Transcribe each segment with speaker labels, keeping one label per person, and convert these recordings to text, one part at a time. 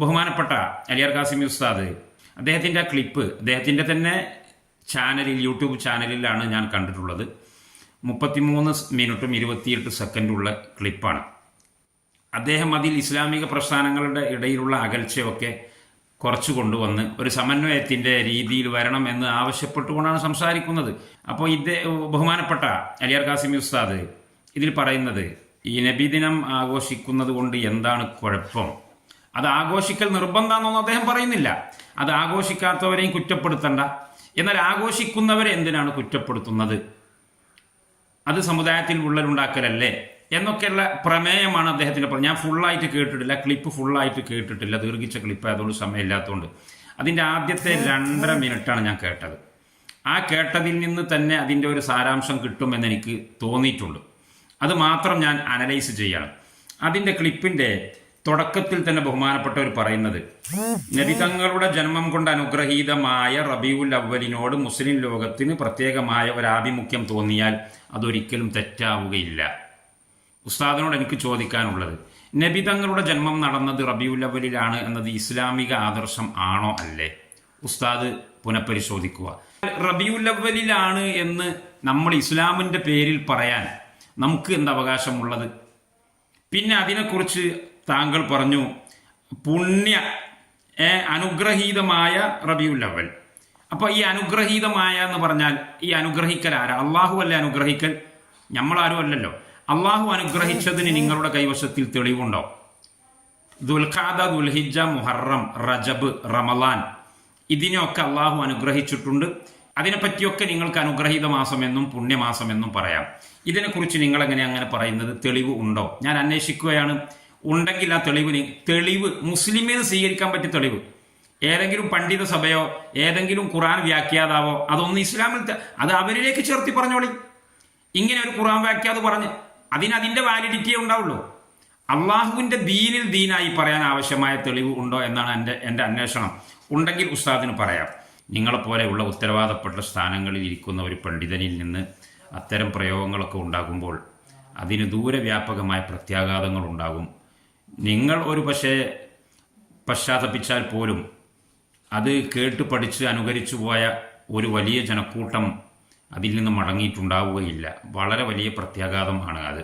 Speaker 1: ബഹുമാനപ്പെട്ട അലിയാർ ഖാസിമി ഉസ്താദ് അദ്ദേഹത്തിൻ്റെ ക്ലിപ്പ് അദ്ദേഹത്തിൻ്റെ തന്നെ ചാനലിൽ യൂട്യൂബ് ചാനലിലാണ് ഞാൻ കണ്ടിട്ടുള്ളത്. 33 മിനിറ്റും 28 സെക്കൻഡുള്ള ക്ലിപ്പാണ്. അദ്ദേഹം അതിൽ ഇസ്ലാമിക പ്രസ്ഥാനങ്ങളുടെ ഇടയിലുള്ള അകൽച്ചയൊക്കെ കുറച്ചു കൊണ്ടുവന്ന് ഒരു സമന്വയത്തിൻ്റെ രീതിയിൽ വരണം എന്ന് ആവശ്യപ്പെട്ടുകൊണ്ടാണ് സംസാരിക്കുന്നത്. അപ്പോൾ ബഹുമാനപ്പെട്ട അലിയാർ ഖാസിമി ഉസ്താദ് ഇതിൽ പറയുന്നത്, ഈ നബിദിനം ആഘോഷിക്കുന്നത് കൊണ്ട് എന്താണ് കുഴപ്പം? അത് ആഘോഷിക്കൽ നിർബന്ധമാണെന്നൊന്നും അദ്ദേഹം പറയുന്നില്ല. അത് ആഘോഷിക്കാത്തവരെയും കുറ്റപ്പെടുത്തണ്ട, എന്നാൽ ആഘോഷിക്കുന്നവരെ എന്തിനാണ് കുറ്റപ്പെടുത്തുന്നത്? അത് സമുദായത്തിൽ വിള്ളലുണ്ടാക്കലല്ലേ എന്നൊക്കെയുള്ള പ്രമേയമാണ് അദ്ദേഹത്തിൻ്റെ. ഞാൻ ഫുള്ളായിട്ട് കേട്ടിട്ടില്ല, ക്ലിപ്പ് ഫുള്ളായിട്ട് കേട്ടിട്ടില്ല, ദീർഘിച്ച ക്ലിപ്പ് ആയതുകൊണ്ട് സമയമില്ലാത്തതുകൊണ്ട്. അതിൻ്റെ ആദ്യത്തെ 2.5 മിനിറ്റാണ് ഞാൻ കേട്ടത്. ആ കേട്ടതിൽ നിന്ന് തന്നെ അതിൻ്റെ ഒരു സാരാംശം കിട്ടുമെന്ന് എനിക്ക് തോന്നിയിട്ടുണ്ട്. അത് മാത്രം ഞാൻ അനലൈസ് ചെയ്യണം. അതിൻ്റെ ക്ലിപ്പിൻ്റെ തുടക്കത്തിൽ തന്നെ ബഹുമാനപ്പെട്ടവർ പറയുന്നത്, നബി തങ്ങളുടെ ജന്മം കൊണ്ട് അനുഗ്രഹീതമായ റബീഉൽ അവ്വലിനോട് മുസ്ലിം ലോകത്തിന് പ്രത്യേകമായ ഒരാഭിമുഖ്യം തോന്നിയാൽ അതൊരിക്കലും തെറ്റാവുകയില്ല. ഉസ്താദിനോട് എനിക്ക് ചോദിക്കാനുള്ളത്, നബി തങ്ങളുടെ ജന്മം നടന്നത് റബീഉൽ അവ്വലിലാണ് എന്നത് ഇസ്ലാമിക ആദർശം ആണോ അല്ലേ? ഉസ്താദ് പുനഃപരിശോധിക്കുക. റബീഉൽ അവ്വലിലാണ് എന്ന് നമ്മൾ ഇസ്ലാമിൻ്റെ പേരിൽ പറയാൻ നമുക്ക് എന്ത് അവകാശമുള്ളത്? പിന്നെ അതിനെക്കുറിച്ച് താങ്കൾ പറഞ്ഞു അനുഗ്രഹീതമായ റബീഉൽ അവ്വൽ. അപ്പോൾ ഈ അനുഗ്രഹീതമായ എന്ന് പറഞ്ഞാൽ ഈ അനുഗ്രഹിക്കൽ ആരാ? അള്ളാഹു അല്ലേ അനുഗ്രഹിക്കൽ? നമ്മളാരും അല്ലല്ലോ. അള്ളാഹു അനുഗ്രഹിച്ചതിന് നിങ്ങളുടെ കൈവശത്തിൽ തെളിവുണ്ടോ? ദുൽഖഅദ, ദുൽഹിജ്ജ, മുഹറം, റജബ്, റമളാൻ ഇതിനെയൊക്കെ അള്ളാഹു അനുഗ്രഹിച്ചിട്ടുണ്ട്. അതിനെപ്പറ്റിയൊക്കെ നിങ്ങൾക്ക് അനുഗ്രഹീത മാസമെന്നും പുണ്യമാസമെന്നും പറയാം. ഇതിനെക്കുറിച്ച് നിങ്ങളെങ്ങനെ അങ്ങനെ പറയുന്നത്? തെളിവ് ഉണ്ടോ? ഞാൻ അന്വേഷിക്കുകയാണ്. ഉണ്ടെങ്കിൽ ആ തെളിവ് മുസ്ലിമിന് സ്വീകരിക്കാൻ പറ്റിയ തെളിവ്, ഏതെങ്കിലും പണ്ഡിത സഭയോ ഏതെങ്കിലും ഖുർആൻ വ്യാഖ്യാതാവോ അതൊന്നും ഇസ്ലാമിൽ അത് അവരിലേക്ക് ചേർത്തി പറഞ്ഞോളി. ഇങ്ങനെ ഒരു ഖുർആൻ വ്യാഖ്യാത പറഞ്ഞ് അതിൻ്റെ വാലിഡിറ്റിയേ ഉണ്ടാവുള്ളൂ. അള്ളാഹുവിൻ്റെ ദീനിൽ ദീനായി പറയാൻ ആവശ്യമായ തെളിവ് ഉണ്ടോ എന്നാണ് എൻ്റെ അന്വേഷണം. ഉണ്ടെങ്കിൽ ഉസ്താദിന് പറയാം. നിങ്ങളെപ്പോലെയുള്ള ഉത്തരവാദപ്പെട്ട സ്ഥാനങ്ങളിൽ ഇരിക്കുന്ന ഒരു പണ്ഡിതനിൽ നിന്ന് അത്തരം പ്രയോഗങ്ങളൊക്കെ ഉണ്ടാകുമ്പോൾ അതിന് ദൂരവ്യാപകമായ പ്രത്യാഘാതങ്ങൾ ഉണ്ടാകും. നിങ്ങൾ ഒരു പക്ഷേ പശ്ചാത്തപിച്ചാൽ പോലും അത് കേട്ട് പഠിച്ച് അനുകരിച്ചു പോയ ഒരു വലിയ ജനക്കൂട്ടം അതിൽ നിന്ന് മടങ്ങിയിട്ടുണ്ടാവുകയില്ല. വളരെ വലിയ പ്രത്യാഘാതമാണ് അത്.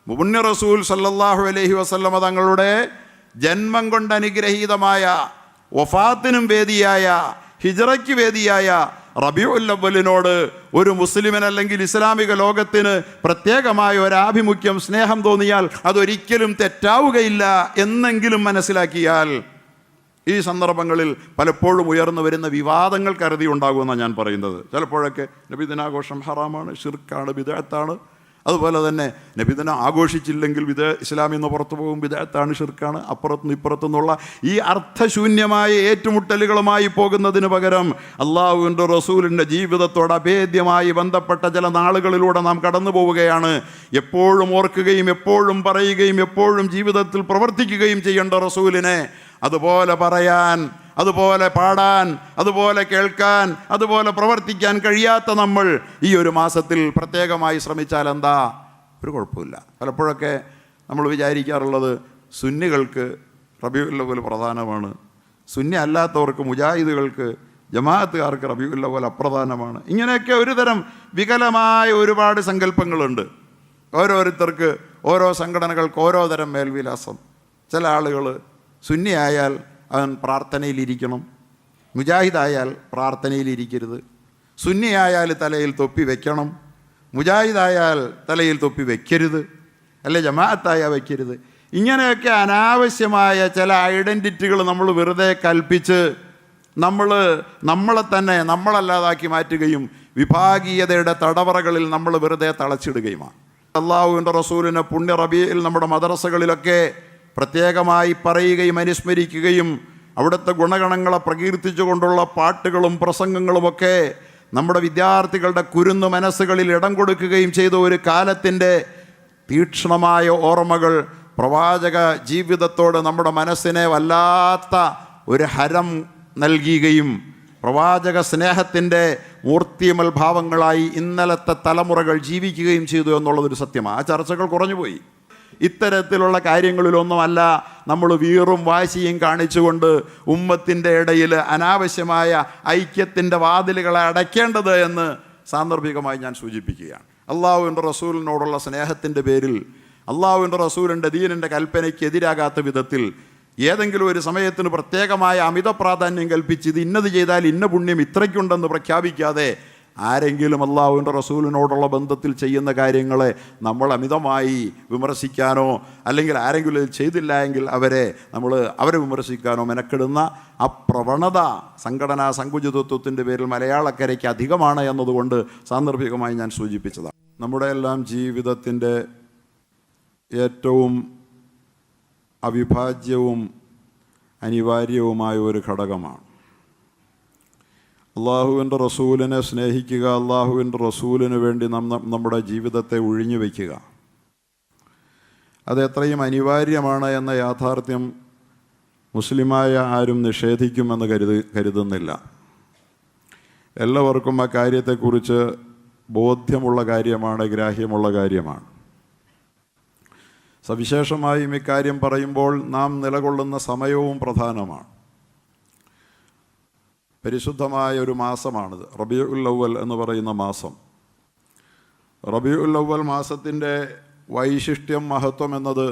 Speaker 2: മുബിന് റസൂൽ സല്ലല്ലാഹു അലൈഹി വസല്ലമ തങ്ങളുടെ ജന്മം കൊണ്ട് അനുഗ്രഹീതമായ, വഫാത്തിനും വേദിയായ, ഹിജ്റയ്ക്ക് വേദിയായ റബീഉൽ അവ്വലിനോട് ഒരു മുസ്ലിമിന് അല്ലെങ്കിൽ ഇസ്ലാമിക ലോകത്തിന് പ്രത്യേകമായ ഒരാഭിമുഖ്യം, സ്നേഹം തോന്നിയാൽ അതൊരിക്കലും തെറ്റാവുകയില്ല എന്നെങ്കിലും മനസ്സിലാക്കിയാൽ ഈ സന്ദർഭങ്ങളിൽ പലപ്പോഴും ഉയർന്നു വരുന്ന വിവാദങ്ങൾ കരുതി ഉണ്ടാകുമെന്നാണ് ഞാൻ പറയുന്നത്. ചിലപ്പോഴൊക്കെ നബിദിനാഘോഷം ഹറാമാണ്, ശിർക്കാണ്, ബിദ്അത്താണ്. അതുപോലെ തന്നെ നബിദിനം ആഘോഷിച്ചില്ലെങ്കിൽ ഇസ്ലാമിൽ നിന്ന് പുറത്തു പോകും, ബിദ്അത്താണ്, ശിർക്കാണ്. അപ്പുറത്തുനിന്ന് ഇപ്പുറത്തുനിന്നുള്ള ഈ അർത്ഥശൂന്യമായ ഏറ്റുമുട്ടലുകളുമായി പോകുന്നതിന് പകരം അള്ളാഹുവിൻ്റെ റസൂലിൻ്റെ ജീവിതത്തോട് അഭേദ്യമായി ബന്ധപ്പെട്ട ചില നാളുകളിലൂടെ നാം കടന്നു പോവുകയാണ്. എപ്പോഴും ഓർക്കുകയും എപ്പോഴും പറയുകയും എപ്പോഴും ജീവിതത്തിൽ പ്രവർത്തിക്കുകയും ചെയ്യേണ്ട റസൂലിനെ അതുപോലെ പറയാൻ, അതുപോലെ പാടാൻ, അതുപോലെ കേൾക്കാൻ, അതുപോലെ പ്രവർത്തിക്കാൻ കഴിയാത്ത നമ്മൾ ഈ ഒരു മാസത്തിൽ പ്രത്യേകമായി ശ്രമിച്ചാൽ എന്താ? ഒരു കുഴപ്പമില്ല. പലപ്പോഴൊക്കെ നമ്മൾ വിചാരിക്കാറുള്ളത് സുന്നികൾക്ക് റബീഉൽ അവ്വൽ പ്രധാനമാണ്, സുന്നി അല്ലാത്തവർക്ക്, മുജാഹിദുകൾക്ക്, ജമാഅത്തുകാർക്ക് റബീഉൽ അവ്വൽ അപ്രധാനമാണ്. ഇങ്ങനെയൊക്കെ ഒരു തരം വികലമായ ഒരുപാട് സങ്കല്പങ്ങളുണ്ട്. ഓരോരുത്തർക്ക്, ഓരോ സംഘടനകൾക്ക് ഓരോ തരം മേൽവിലാസം. ചില ആളുകൾ സുന്നിയായാൽ അവൻ പ്രാർത്ഥനയിലിരിക്കണം, മുജാഹിദായാൽ പ്രാർത്ഥനയിലിരിക്കരുത്, സുന്നിയായാൽ തലയിൽ തൊപ്പി വെക്കണം, മുജാഹിദായാൽ തലയിൽ തൊപ്പി വെക്കരുത്, അല്ലെ ജമാഅത്തായാൽ വെക്കരുത്. ഇങ്ങനെയൊക്കെ അനാവശ്യമായ ചില ഐഡൻറ്റിറ്റികൾ നമ്മൾ വെറുതെ കൽപ്പിച്ച് നമ്മളെ തന്നെ നമ്മളല്ലാതാക്കി മാറ്റുകയും വിഭാഗീയതയുടെ തടവറകളിൽ നമ്മൾ വെറുതെ തളച്ചിടുകയുമാണ്. അള്ളാഹുവിൻ്റെ റസൂലിനെ പുണ്യ റബീഇൽ നമ്മുടെ മദ്രസകളിലൊക്കെ പ്രത്യേകമായി പറയുകയും അനുസ്മരിക്കുകയും അവിടുത്തെ ഗുണഗണങ്ങളെ പ്രകീർത്തിച്ചുകൊണ്ടുള്ള പാട്ടുകളും പ്രസംഗങ്ങളുമൊക്കെ നമ്മുടെ വിദ്യാർത്ഥികളുടെ കുരുന്നു മനസ്സുകളിൽ ഇടം കൊടുക്കുകയും ചെയ്ത ഒരു കാലത്തിൻ്റെ തീക്ഷ്ണമായ ഓർമ്മകൾ പ്രവാചക ജീവിതത്തോട് നമ്മുടെ മനസ്സിനെ വല്ലാത്ത ഒരു ഹരം നൽകുകയും പ്രവാചക സ്നേഹത്തിൻ്റെ മൂർത്തിമൽ ഭാവങ്ങളായി ഇന്നലത്തെ തലമുറകൾ ജീവിക്കുകയും ചെയ്തു എന്നുള്ളതൊരു സത്യമാണ്. ആ ചർച്ചകൾ കുറഞ്ഞുപോയി. ഇത്തരത്തിലുള്ള കാര്യങ്ങളിലൊന്നുമല്ല നമ്മൾ വീറും വാശിയും കാണിച്ചുകൊണ്ട് ഉമ്മത്തിൻ്റെ ഇടയിൽ അനാവശ്യമായ ഐക്യത്തിൻ്റെ വാതിലുകളെ അടയ്ക്കേണ്ടത് എന്ന് സാന്ദർഭികമായി ഞാൻ സൂചിപ്പിക്കുകയാണ്. അള്ളാഹുവിൻ്റെ റസൂലിനോടുള്ള സ്നേഹത്തിൻ്റെ പേരിൽ അള്ളാഹുവിൻ്റെ റസൂലിൻ്റെ ദീനിൻ്റെ കൽപ്പനയ്ക്ക് എതിരാകാത്ത വിധത്തിൽ ഏതെങ്കിലും ഒരു സമയത്തിന് പ്രത്യേകമായ അമിത പ്രാധാന്യം കൽപ്പിച്ച് ഇത് ഇന്നത് ചെയ്താൽ ഇന്ന പുണ്യം ഇത്രയ്ക്കുണ്ടെന്ന് പ്രഖ്യാപിക്കാതെ ആരെങ്കിലും അള്ളാഹുവിൻ്റെ റസൂലിനോടുള്ള ബന്ധത്തിൽ ചെയ്യുന്ന കാര്യങ്ങളെ നമ്മൾ അമിതമായി വിമർശിക്കാനോ അല്ലെങ്കിൽ ആരെങ്കിലും ഇത് ചെയ്തില്ല എങ്കിൽ അവരെ വിമർശിക്കാനോ മെനക്കെടുന്ന ആ പ്രവണത സംഘടനാ സങ്കുചിതത്വത്തിൻ്റെ പേരിൽ മലയാളക്കരയ്ക്ക് അധികമാണ് എന്നതുകൊണ്ട് സാന്ദർഭികമായി ഞാൻ സൂചിപ്പിച്ചതാണ്. നമ്മുടെ എല്ലാം ജീവിതത്തിൻ്റെ ഏറ്റവും അവിഭാജ്യവും അനിവാര്യവുമായ ഒരു ഘടകമാണ് അള്ളാഹുവിൻ്റെ റസൂലിനെ സ്നേഹിക്കുക, അള്ളാഹുവിൻ്റെ റസൂലിന് വേണ്ടി നമ്മുടെ ജീവിതത്തെ ഒഴിഞ്ഞു വയ്ക്കുക. അത് എത്രയും അനിവാര്യമാണ് എന്ന യാഥാർത്ഥ്യം മുസ്ലിമായ ആരും നിഷേധിക്കുമെന്ന് കരുതുന്നില്ല. എല്ലാവർക്കും ആ കാര്യത്തെക്കുറിച്ച് ബോധ്യമുള്ള കാര്യമാണ്, ഗ്രാഹ്യമുള്ള കാര്യമാണ്. സവിശേഷമായും ഇക്കാര്യം പറയുമ്പോൾ നാം നിലകൊള്ളുന്ന സമയവും പ്രധാനമാണ്. പരിശുദ്ധമായ ഒരു മാസമാണിത്, റബീഉൽ അവ്വൽ എന്ന് പറയുന്ന മാസം. റബീഉൽ അവ്വൽ മാസത്തിൻ്റെ വൈശിഷ്ട്യം, മഹത്വം എന്നത്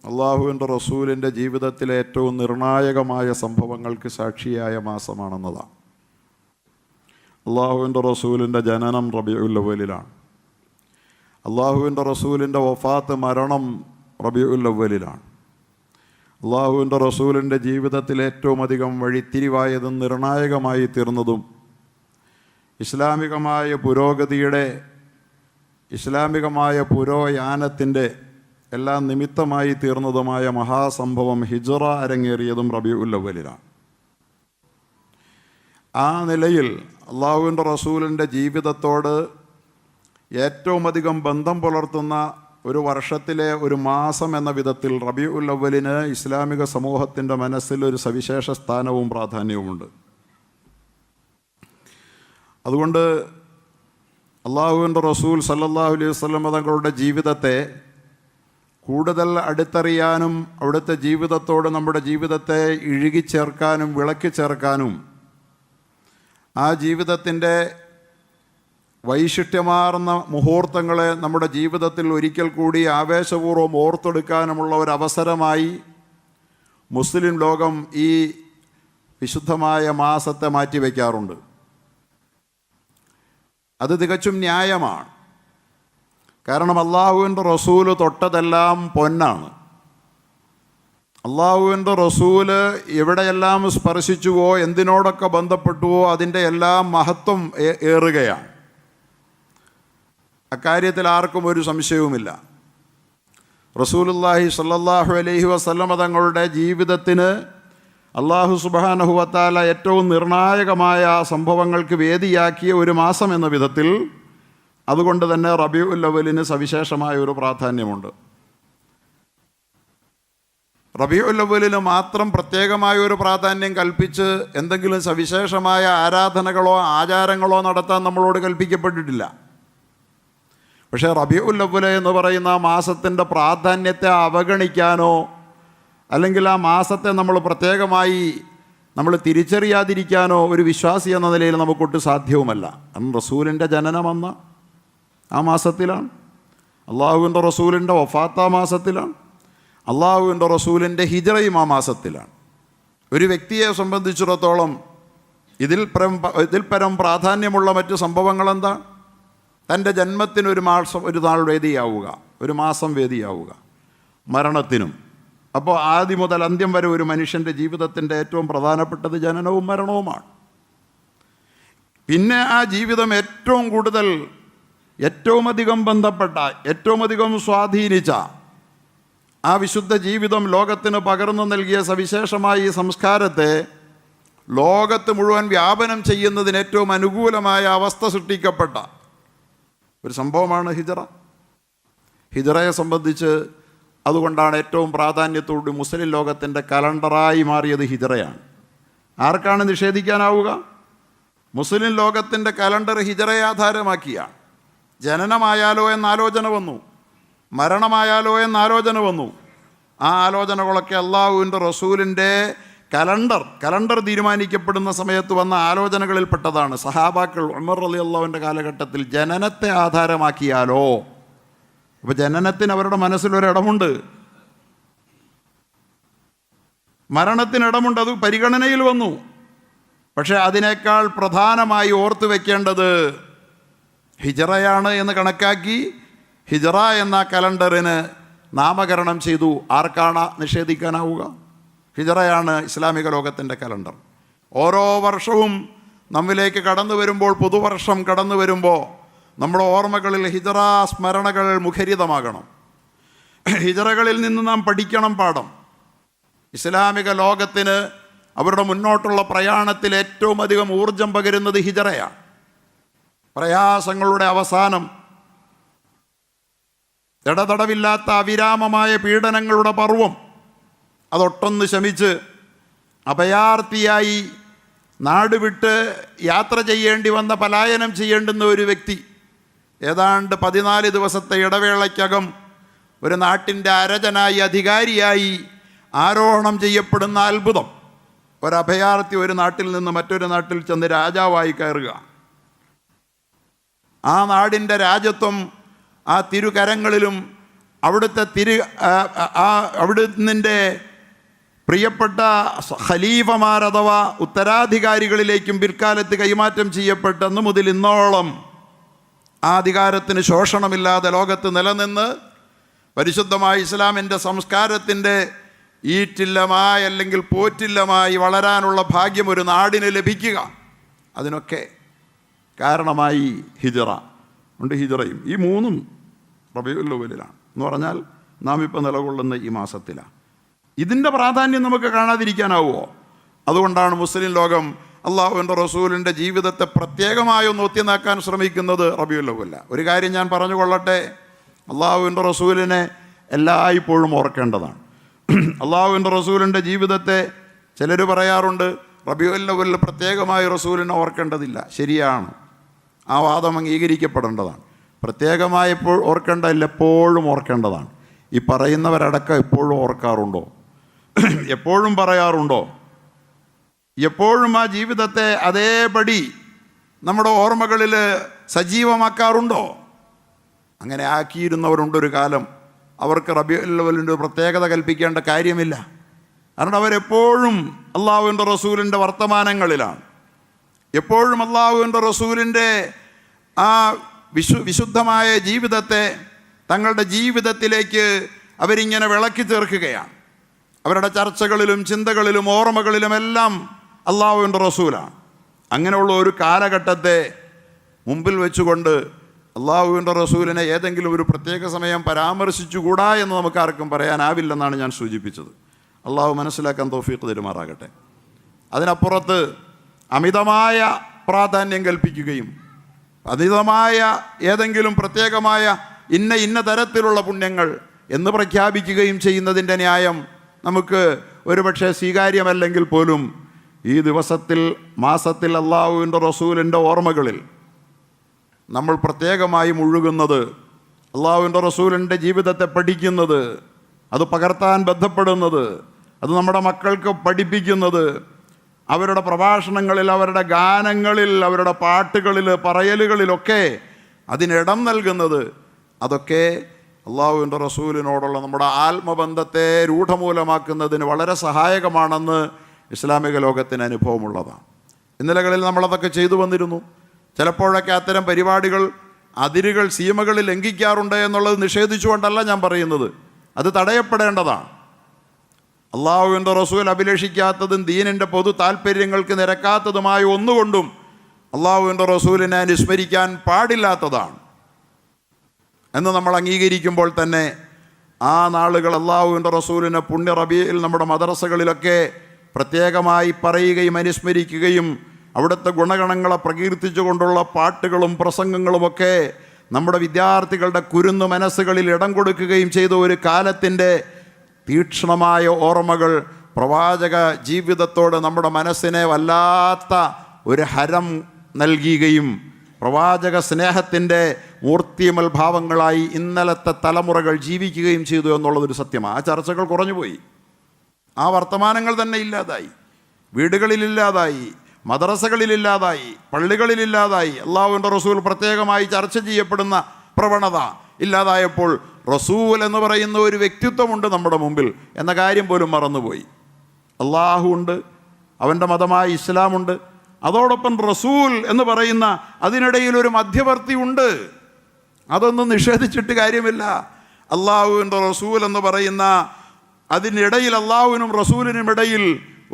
Speaker 2: അള്ളാഹുവിൻ്റെ റസൂലിൻ്റെ ജീവിതത്തിലെ ഏറ്റവും നിർണായകമായ സംഭവങ്ങൾക്ക് സാക്ഷിയായ മാസമാണെന്നതാണ്. അള്ളാഹുവിൻ്റെ റസൂലിൻ്റെ ജനനം റബീഉൽ അവ്വലിലാണ്. അള്ളാഹുവിൻ്റെ റസൂലിൻ്റെ വഫാത്ത്, മരണം റബീഉൽ അവ്വലിലാണ്. അള്ളാഹുവിൻ്റെ റസൂലിൻ്റെ ജീവിതത്തിൽ ഏറ്റവും അധികം വഴിത്തിരിവായതും നിർണായകമായി തീർന്നതും ഇസ്ലാമികമായ പുരോയാനത്തിൻ്റെ എല്ലാം നിമിത്തമായി തീർന്നതുമായ മഹാസംഭവം ഹിജ്റ അരങ്ങേറിയതും റബീഉൽ അവ്വലിലാണ്. ആ നിലയിൽ അള്ളാഹുവിൻ്റെ റസൂലിൻ്റെ ജീവിതത്തോട് ഏറ്റവും അധികം ബന്ധം പുലർത്തുന്ന ഒരു വർഷത്തിലെ ഒരു മാസം എന്ന വിധത്തിൽ റബീഉൽ അവ്വലിന് ഇസ്ലാമിക സമൂഹത്തിൻ്റെ മനസ്സിൽ ഒരു സവിശേഷ സ്ഥാനവും പ്രാധാന്യവുമുണ്ട്. അതുകൊണ്ട് അള്ളാഹുവിൻ്റെ റസൂൽ സല്ലല്ലാഹു അലൈഹി വസല്ലം തങ്ങളുടെ ജീവിതത്തെ കൂടുതൽ അടുത്തറിയാനും അവിടുത്തെ ജീവിതത്തോട് നമ്മുടെ ജീവിതത്തെ ഇഴുകിച്ചേർക്കാനും വിളക്കി ചേർക്കാനും ആ ജീവിതത്തിൻ്റെ വൈശിഷ്ട്യമാർന്ന മുഹൂർത്തങ്ങളെ നമ്മുടെ ജീവിതത്തിൽ ഒരിക്കൽ കൂടി ആവേശപൂർവ്വം ഓർത്തെടുക്കാനുമുള്ള ഒരവസരമായി മുസ്ലിം ലോകം ഈ വിശുദ്ധമായ മാസത്തെ മാറ്റിവെക്കാറുണ്ട്. അത് തികച്ചും ന്യായമാണ്. കാരണം അള്ളാഹുവിൻ്റെ റസൂല് തൊട്ടതെല്ലാം പൊന്നാണ്. അള്ളാഹുവിൻ്റെ റസൂല് എവിടെയെല്ലാം സ്പർശിച്ചുവോ, എന്തിനോടൊക്കെ ബന്ധപ്പെട്ടുവോ അതിൻ്റെ എല്ലാം മഹത്വം ഏറുകയാണ്. അക്കാര്യത്തിൽ ആർക്കും ഒരു സംശയവുമില്ല. റസൂലുള്ളാഹി സ്വല്ലല്ലാഹു അലൈഹി വസല്ലമ തങ്ങളുടെ ജീവിതത്തിന് അല്ലാഹു സുബ്ഹാനഹു വ തആല ഏറ്റവും നിർണായകമായ സംഭവങ്ങൾക്ക് വേദിയാക്കിയ ഒരു മാസം എന്ന വിധത്തിൽ അതുകൊണ്ട് തന്നെ റബീഉൽ അവ്വലിന് സവിശേഷമായ ഒരു പ്രാധാന്യമുണ്ട്. റബീഉൽ അവ്വലിന് മാത്രം പ്രത്യേകമായ ഒരു പ്രാധാന്യം കൽപ്പിച്ച് എന്തെങ്കിലും സവിശേഷമായ ആരാധനകളോ ആചാരങ്ങളോ നടത്താൻ നമ്മളോട് കൽപ്പിക്കപ്പെട്ടിട്ടില്ല. പക്ഷേ റബീഉൽ അവ്വൽ എന്ന് പറയുന്ന ആ മാസത്തിൻ്റെ പ്രാധാന്യത്തെ അവഗണിക്കാനോ അല്ലെങ്കിൽ ആ മാസത്തെ നമ്മൾ പ്രത്യേകമായി തിരിച്ചറിയാതിരിക്കാനോ ഒരു വിശ്വാസി എന്ന നിലയിൽ നമുക്കൊട്ട് സാധ്യവുമല്ല. കാരണം റസൂലിൻ്റെ ജനനം വന്ന ആ മാസത്തിലാണ്, അള്ളാഹുവിൻ്റെ റസൂലിൻ്റെ വഫാത്ത് ആ മാസത്തിലാണ്, അള്ളാഹുവിൻ്റെ റസൂലിൻ്റെ ഹിജ്റയും ആ മാസത്തിലാണ്. ഒരു വ്യക്തിയെ സംബന്ധിച്ചിടത്തോളം ഇതിൽ പരം പ്രാധാന്യമുള്ള മറ്റ് സംഭവങ്ങൾ എന്താ? തൻ്റെ ജന്മത്തിന് ഒരു നാൾ വേദിയാവുക, ഒരു മാസം വേദിയാവുക, മരണത്തിനും. അപ്പോൾ ആദ്യം മുതൽ അന്ത്യം വരെ ഒരു മനുഷ്യൻ്റെ ജീവിതത്തിൻ്റെ ഏറ്റവും പ്രധാനപ്പെട്ടത് ജനനവും മരണവുമാണ്. പിന്നെ ആ ജീവിതം ഏറ്റവും അധികം ബന്ധപ്പെട്ട, ഏറ്റവും അധികം സ്വാധീനിച്ച ആ വിശുദ്ധ ജീവിതം ലോകത്തിന് പകർന്നു നൽകിയ സവിശേഷമായ ഈ സംസ്കാരത്തെ ലോകത്ത് മുഴുവൻ വ്യാപനം ചെയ്യുന്നതിന് ഏറ്റവും അനുകൂലമായ അവസ്ഥ സൃഷ്ടിക്കപ്പെട്ട ഒരു സംഭവമാണ് ഹിജ്റ. ഹിജ്റയെ സംബന്ധിച്ച് അതുകൊണ്ടാണ് ഏറ്റവും പ്രാധാന്യത്തോടെ മുസ്ലിം ലോകത്തിൻ്റെ കലണ്ടറായി മാറിയത് ഹിജ്റയാണ്. ആർക്കാണ് നിഷേധിക്കാനാവുക? മുസ്ലിം ലോകത്തിൻ്റെ കലണ്ടർ ഹിജ്റയെ ആധാരമാക്കിയാണ്. ജനനമായാലോ എന്ന ആലോചന വന്നു. മരണമായാലോ എന്ന ആലോചന വന്നു. ആ ആലോചനകളൊക്കെ അള്ളാഹുവിൻ്റെ റസൂലിൻ്റെ കലണ്ടർ തീരുമാനിക്കപ്പെടുന്ന സമയത്ത് വന്ന ആലോചനകളിൽപ്പെട്ടതാണ്. സഹാബാക്കൾ ഉമർ റളിയല്ലാഹുവിൻ്റെ കാലഘട്ടത്തിൽ ജനനത്തെ ആധാരമാക്കിയാലോ, അപ്പോൾ ജനനത്തിന് അവരുടെ മനസ്സിലൊരിടമുണ്ട്, മരണത്തിനിടമുണ്ട്, അത് പരിഗണനയിൽ വന്നു. പക്ഷേ അതിനേക്കാൾ പ്രധാനമായി ഓർത്തു വയ്ക്കേണ്ടത് ഹിജറയാണ് എന്ന് കണക്കാക്കി ഹിജറ എന്ന കലണ്ടറിന് നാമകരണം ചെയ്തു. ആർക്കാണ് നിഷേധിക്കാനാവുക? ഹിജറയാണ് ഇസ്ലാമിക ലോകത്തിൻ്റെ കലണ്ടർ. ഓരോ വർഷവും നമ്മിലേക്ക് കടന്നു വരുമ്പോൾ, പുതുവർഷം കടന്നു വരുമ്പോൾ നമ്മുടെ ഓർമ്മകളിൽ ഹിജറ സ്മരണകൾ മുഖരിതമാകണം. ഹിജറകളിൽ നിന്ന് നാം പഠിക്കണം പാഠം. ഇസ്ലാമിക ലോകത്തിന് അവരുടെ മുന്നോട്ടുള്ള പ്രയാണത്തിൽ ഏറ്റവും അധികം ഊർജം പകരുന്നത് ഹിജറയാണ്. പ്രയാസങ്ങളുടെ അവസാനം, ഇടതടവില്ലാത്ത അവിരാമമായ പീഡനങ്ങളുടെ പർവ്വം അതൊട്ടൊന്ന് ശമിച്ച് അഭയാർത്ഥിയായി നാട് വിട്ട് യാത്ര ചെയ്യേണ്ടി വന്ന, പലായനം ചെയ്യേണ്ടുന്ന ഒരു വ്യക്തി ഏതാണ്ട് 14 ദിവസത്തെ ഇടവേളയ്ക്കകം ഒരു നാട്ടിൻ്റെ അരജനായി, അധികാരിയായി ആരോഹണം ചെയ്യപ്പെടുന്ന അത്ഭുതം. ഒരഭയാർത്ഥി ഒരു നാട്ടിൽ നിന്ന് മറ്റൊരു നാട്ടിൽ ചെന്ന് രാജാവായി കയറുക. ആ നാടിൻ്റെ രാജ്യത്വം ആ തിരുകരങ്ങളിലും അവിടുത്തെ പ്രിയപ്പെട്ട ഖലീഫമാർ അഥവാ ഉത്തരാധികാരികളിലേക്കും പിൽക്കാലത്ത് കൈമാറ്റം ചെയ്യപ്പെട്ടെന്ന് മുതൽ ഇന്നോളം ആ അധികാരത്തിന് ശോഷണമില്ലാതെ ലോകത്ത് നിലനിന്ന് പരിശുദ്ധമായ ഇസ്ലാമിൻ്റെ സംസ്കാരത്തിൻ്റെ ഈറ്റില്ലമായി അല്ലെങ്കിൽ പോറ്റില്ലമായി വളരാനുള്ള ഭാഗ്യം ഒരു നാടിന് ലഭിക്കുക, അതിനൊക്കെ കാരണമായി ഹിജറ ഉണ്ട്. ഹിജറയും ഈ മൂന്നും റബീഉൽ അവ്വലിലാണ് എന്ന് പറഞ്ഞാൽ നാം ഇപ്പോൾ നിലകൊള്ളുന്ന ഈ മാസത്തിലാണ്. ഇതിൻ്റെ പ്രാധാന്യം നമുക്ക് കാണാതിരിക്കാനാവുമോ? അതുകൊണ്ടാണ് മുസ്ലിം ലോകം അള്ളാഹുവിൻ്റെ റസൂലിൻ്റെ ജീവിതത്തെ പ്രത്യേകമായി ഒന്ന് ഒത്തിനാക്കാൻ ശ്രമിക്കുന്നത് റബീഉൽ അവ്വൽ. ഒരു കാര്യം ഞാൻ പറഞ്ഞുകൊള്ളട്ടെ, അള്ളാഹുവിൻ്റെ റസൂലിനെ എല്ലായ്പ്പോഴും ഓർക്കേണ്ടതാണ്. അള്ളാഹുവിൻ്റെ റസൂലിൻ്റെ ജീവിതത്തെ ചിലർ പറയാറുണ്ട് റബീഉൽ അവ്വൽ പ്രത്യേകമായി റസൂലിനെ ഓർക്കേണ്ടതില്ല. ശരിയാണ്, ആ വാദം അംഗീകരിക്കപ്പെടേണ്ടതാണ്. പ്രത്യേകമായി ഓർക്കേണ്ടതില്ല, എപ്പോഴും ഓർക്കേണ്ടതാണ്. ഈ പറയുന്നവരടക്കം എപ്പോഴും ഓർക്കാറുണ്ടോ? എപ്പോഴും പറയാറുണ്ടോ? എപ്പോഴും ആ ജീവിതത്തെ അതേപടി നമ്മുടെ ഓർമ്മകളിൽ സജീവമാക്കാറുണ്ടോ? അങ്ങനെ ആക്കിയിരുന്നവരുണ്ടൊരു കാലം. അവർക്ക് റബീഉൽ അവ്വലിൻ്റെ പ്രത്യേകത കൽപ്പിക്കേണ്ട കാര്യമില്ല. കാരണം അവരെപ്പോഴും അള്ളാഹുവിൻ്റെ റസൂലിൻ്റെ വർത്തമാനങ്ങളിലാണ്. എപ്പോഴും അള്ളാഹുവിൻ്റെ റസൂലിൻ്റെ ആ വിശുദ്ധമായ ജീവിതത്തെ തങ്ങളുടെ ജീവിതത്തിലേക്ക് അവരിങ്ങനെ വിളക്കി ചേർക്കുകയാണ്. അവരുടെ ചർച്ചകളിലും ചിന്തകളിലും ഓർമ്മകളിലുമെല്ലാം അള്ളാഹുവിൻ്റെ റസൂലാണ്. അങ്ങനെയുള്ള ഒരു കാലഘട്ടത്തെ മുമ്പിൽ വെച്ചുകൊണ്ട് അള്ളാഹുവിൻ്റെ റസൂലിനെ ഏതെങ്കിലും ഒരു പ്രത്യേക സമയം പരാമർശിച്ചുകൂടാ എന്ന് നമുക്കാർക്കും പറയാനാവില്ലെന്നാണ് ഞാൻ സൂചിപ്പിച്ചത്. അള്ളാഹു മനസ്സിലാക്കാൻ തൗഫീഖ് തരുമാറാകട്ടെ. അതിനപ്പുറത്ത് അമിതമായ പ്രാധാന്യം കൽപ്പിക്കുകയും അമിതമായ ഏതെങ്കിലും പ്രത്യേകമായ ഇന്ന തരത്തിലുള്ള പുണ്യങ്ങൾ എന്ന് പ്രഖ്യാപിക്കുകയും ചെയ്യുന്നതിൻ്റെ ന്യായം നമുക്ക് ഒരുപക്ഷെ സ്വീകാര്യമല്ലെങ്കിൽ പോലും ഈ ദിവസത്തിൽ, മാസത്തിൽ അള്ളാഹുവിൻ്റെ റസൂലിൻ്റെ ഓർമ്മകളിൽ നമ്മൾ പ്രത്യേകമായി മുഴുകുന്നത്, അള്ളാഹുവിൻ്റെ റസൂലിൻ്റെ ജീവിതത്തെ പഠിക്കുന്നത്, അത് പകർത്താൻ ബന്ധപ്പെടുന്നത്, അത് നമ്മുടെ മക്കൾക്ക് പഠിപ്പിക്കുന്നത്, അവരുടെ പ്രഭാഷണങ്ങളിൽ, അവരുടെ ഗാനങ്ങളിൽ, അവരുടെ പാട്ടുകളിൽ, പറയലുകളിലൊക്കെ അതിനിടം നൽകുന്നത്, അതൊക്കെ അള്ളാഹുവിൻ്റെ റസൂലിനോടുള്ള നമ്മുടെ ആത്മബന്ധത്തെ രൂഢമൂലമാക്കുന്നതിന് വളരെ സഹായകമാണെന്ന് ഇസ്ലാമിക ലോകത്തിന് അനുഭവമുള്ളതാണ്. ഇന്നലകളിൽ നമ്മളതൊക്കെ ചെയ്തു വന്നിരുന്നു. ചിലപ്പോഴൊക്കെ അത്തരം പരിപാടികൾ അതിരുകൾ, സീമകൾ ലംഘിക്കാറുണ്ട് എന്നുള്ളത് നിഷേധിച്ചുകൊണ്ടല്ല ഞാൻ പറയുന്നത്, അത് തടയപ്പെടേണ്ടതാണ്. അള്ളാഹുവിൻ്റെ റസൂൽ അഭിലഷിക്കാത്തതും ദീനിൻ്റെ പൊതു താല്പര്യങ്ങൾക്ക് നിരക്കാത്തതുമായ ഒന്നുകൊണ്ടും അള്ളാഹുവിൻ്റെ റസൂലിനെ അനുസ്മരിക്കാൻ പാടില്ലാത്തതാണ് എന്ന് നമ്മൾ അംഗീകരിക്കുമ്പോൾ തന്നെ ആ നാളുകൾ അള്ളാഹുവിൻ്റെ റസൂലിനെ പുണ്യ റബീഇൽ നമ്മുടെ മദ്രസകളിലൊക്കെ പ്രത്യേകമായി പറയുകയും അനുസ്മരിക്കുകയും അവിടുത്തെ ഗുണഗണങ്ങളെ പ്രകീർത്തിച്ചുകൊണ്ടുള്ള പാട്ടുകളും പ്രസംഗങ്ങളുമൊക്കെ നമ്മുടെ വിദ്യാർത്ഥികളുടെ കുരുന്നു മനസ്സുകളിൽ ഇടം കൊടുക്കുകയും ചെയ്ത ഒരു കാലത്തിൻ്റെ തീക്ഷ്ണമായ ഓർമ്മകൾ പ്രവാചക ജീവിതത്തോട് നമ്മുടെ മനസ്സിനെ വല്ലാത്ത ഒരു ഹരം നൽകുകയും പ്രവാചക സ്നേഹത്തിൻ്റെ മൂർത്തിമൽ ഭാവങ്ങളായി ഇന്നലത്തെ തലമുറകൾ ജീവിക്കുകയും ചെയ്തു എന്നുള്ളതൊരു സത്യമാണ്. ആ ചർച്ചകൾ കുറഞ്ഞുപോയി, ആ വർത്തമാനങ്ങൾ തന്നെ ഇല്ലാതായി, വീടുകളിലില്ലാതായി, മദ്രസകളിലില്ലാതായി, പള്ളികളിലില്ലാതായി. അള്ളാഹുവിൻ്റെ റസൂൽ പ്രത്യേകമായി ചർച്ച ചെയ്യപ്പെടുന്ന പ്രവണത ഇല്ലാതായപ്പോൾ റസൂൽ എന്ന് പറയുന്ന ഒരു വ്യക്തിത്വമുണ്ട് നമ്മുടെ മുമ്പിൽ എന്ന കാര്യം പോലും മറന്നുപോയി. അള്ളാഹു ഉണ്ട്, അവൻ്റെ മതമായ ഇസ്ലാമുണ്ട്, അതോടൊപ്പം റസൂൽ എന്ന് പറയുന്ന അതിനിടയിൽ ഒരു മധ്യവർത്തി ഉണ്ട്. അതൊന്നും നിഷേധിച്ചിട്ട് കാര്യമില്ല. അള്ളാഹുവിൻ്റെ റസൂൽ എന്ന് പറയുന്ന അതിനിടയിൽ അള്ളാഹുവിനും റസൂലിനും ഇടയിൽ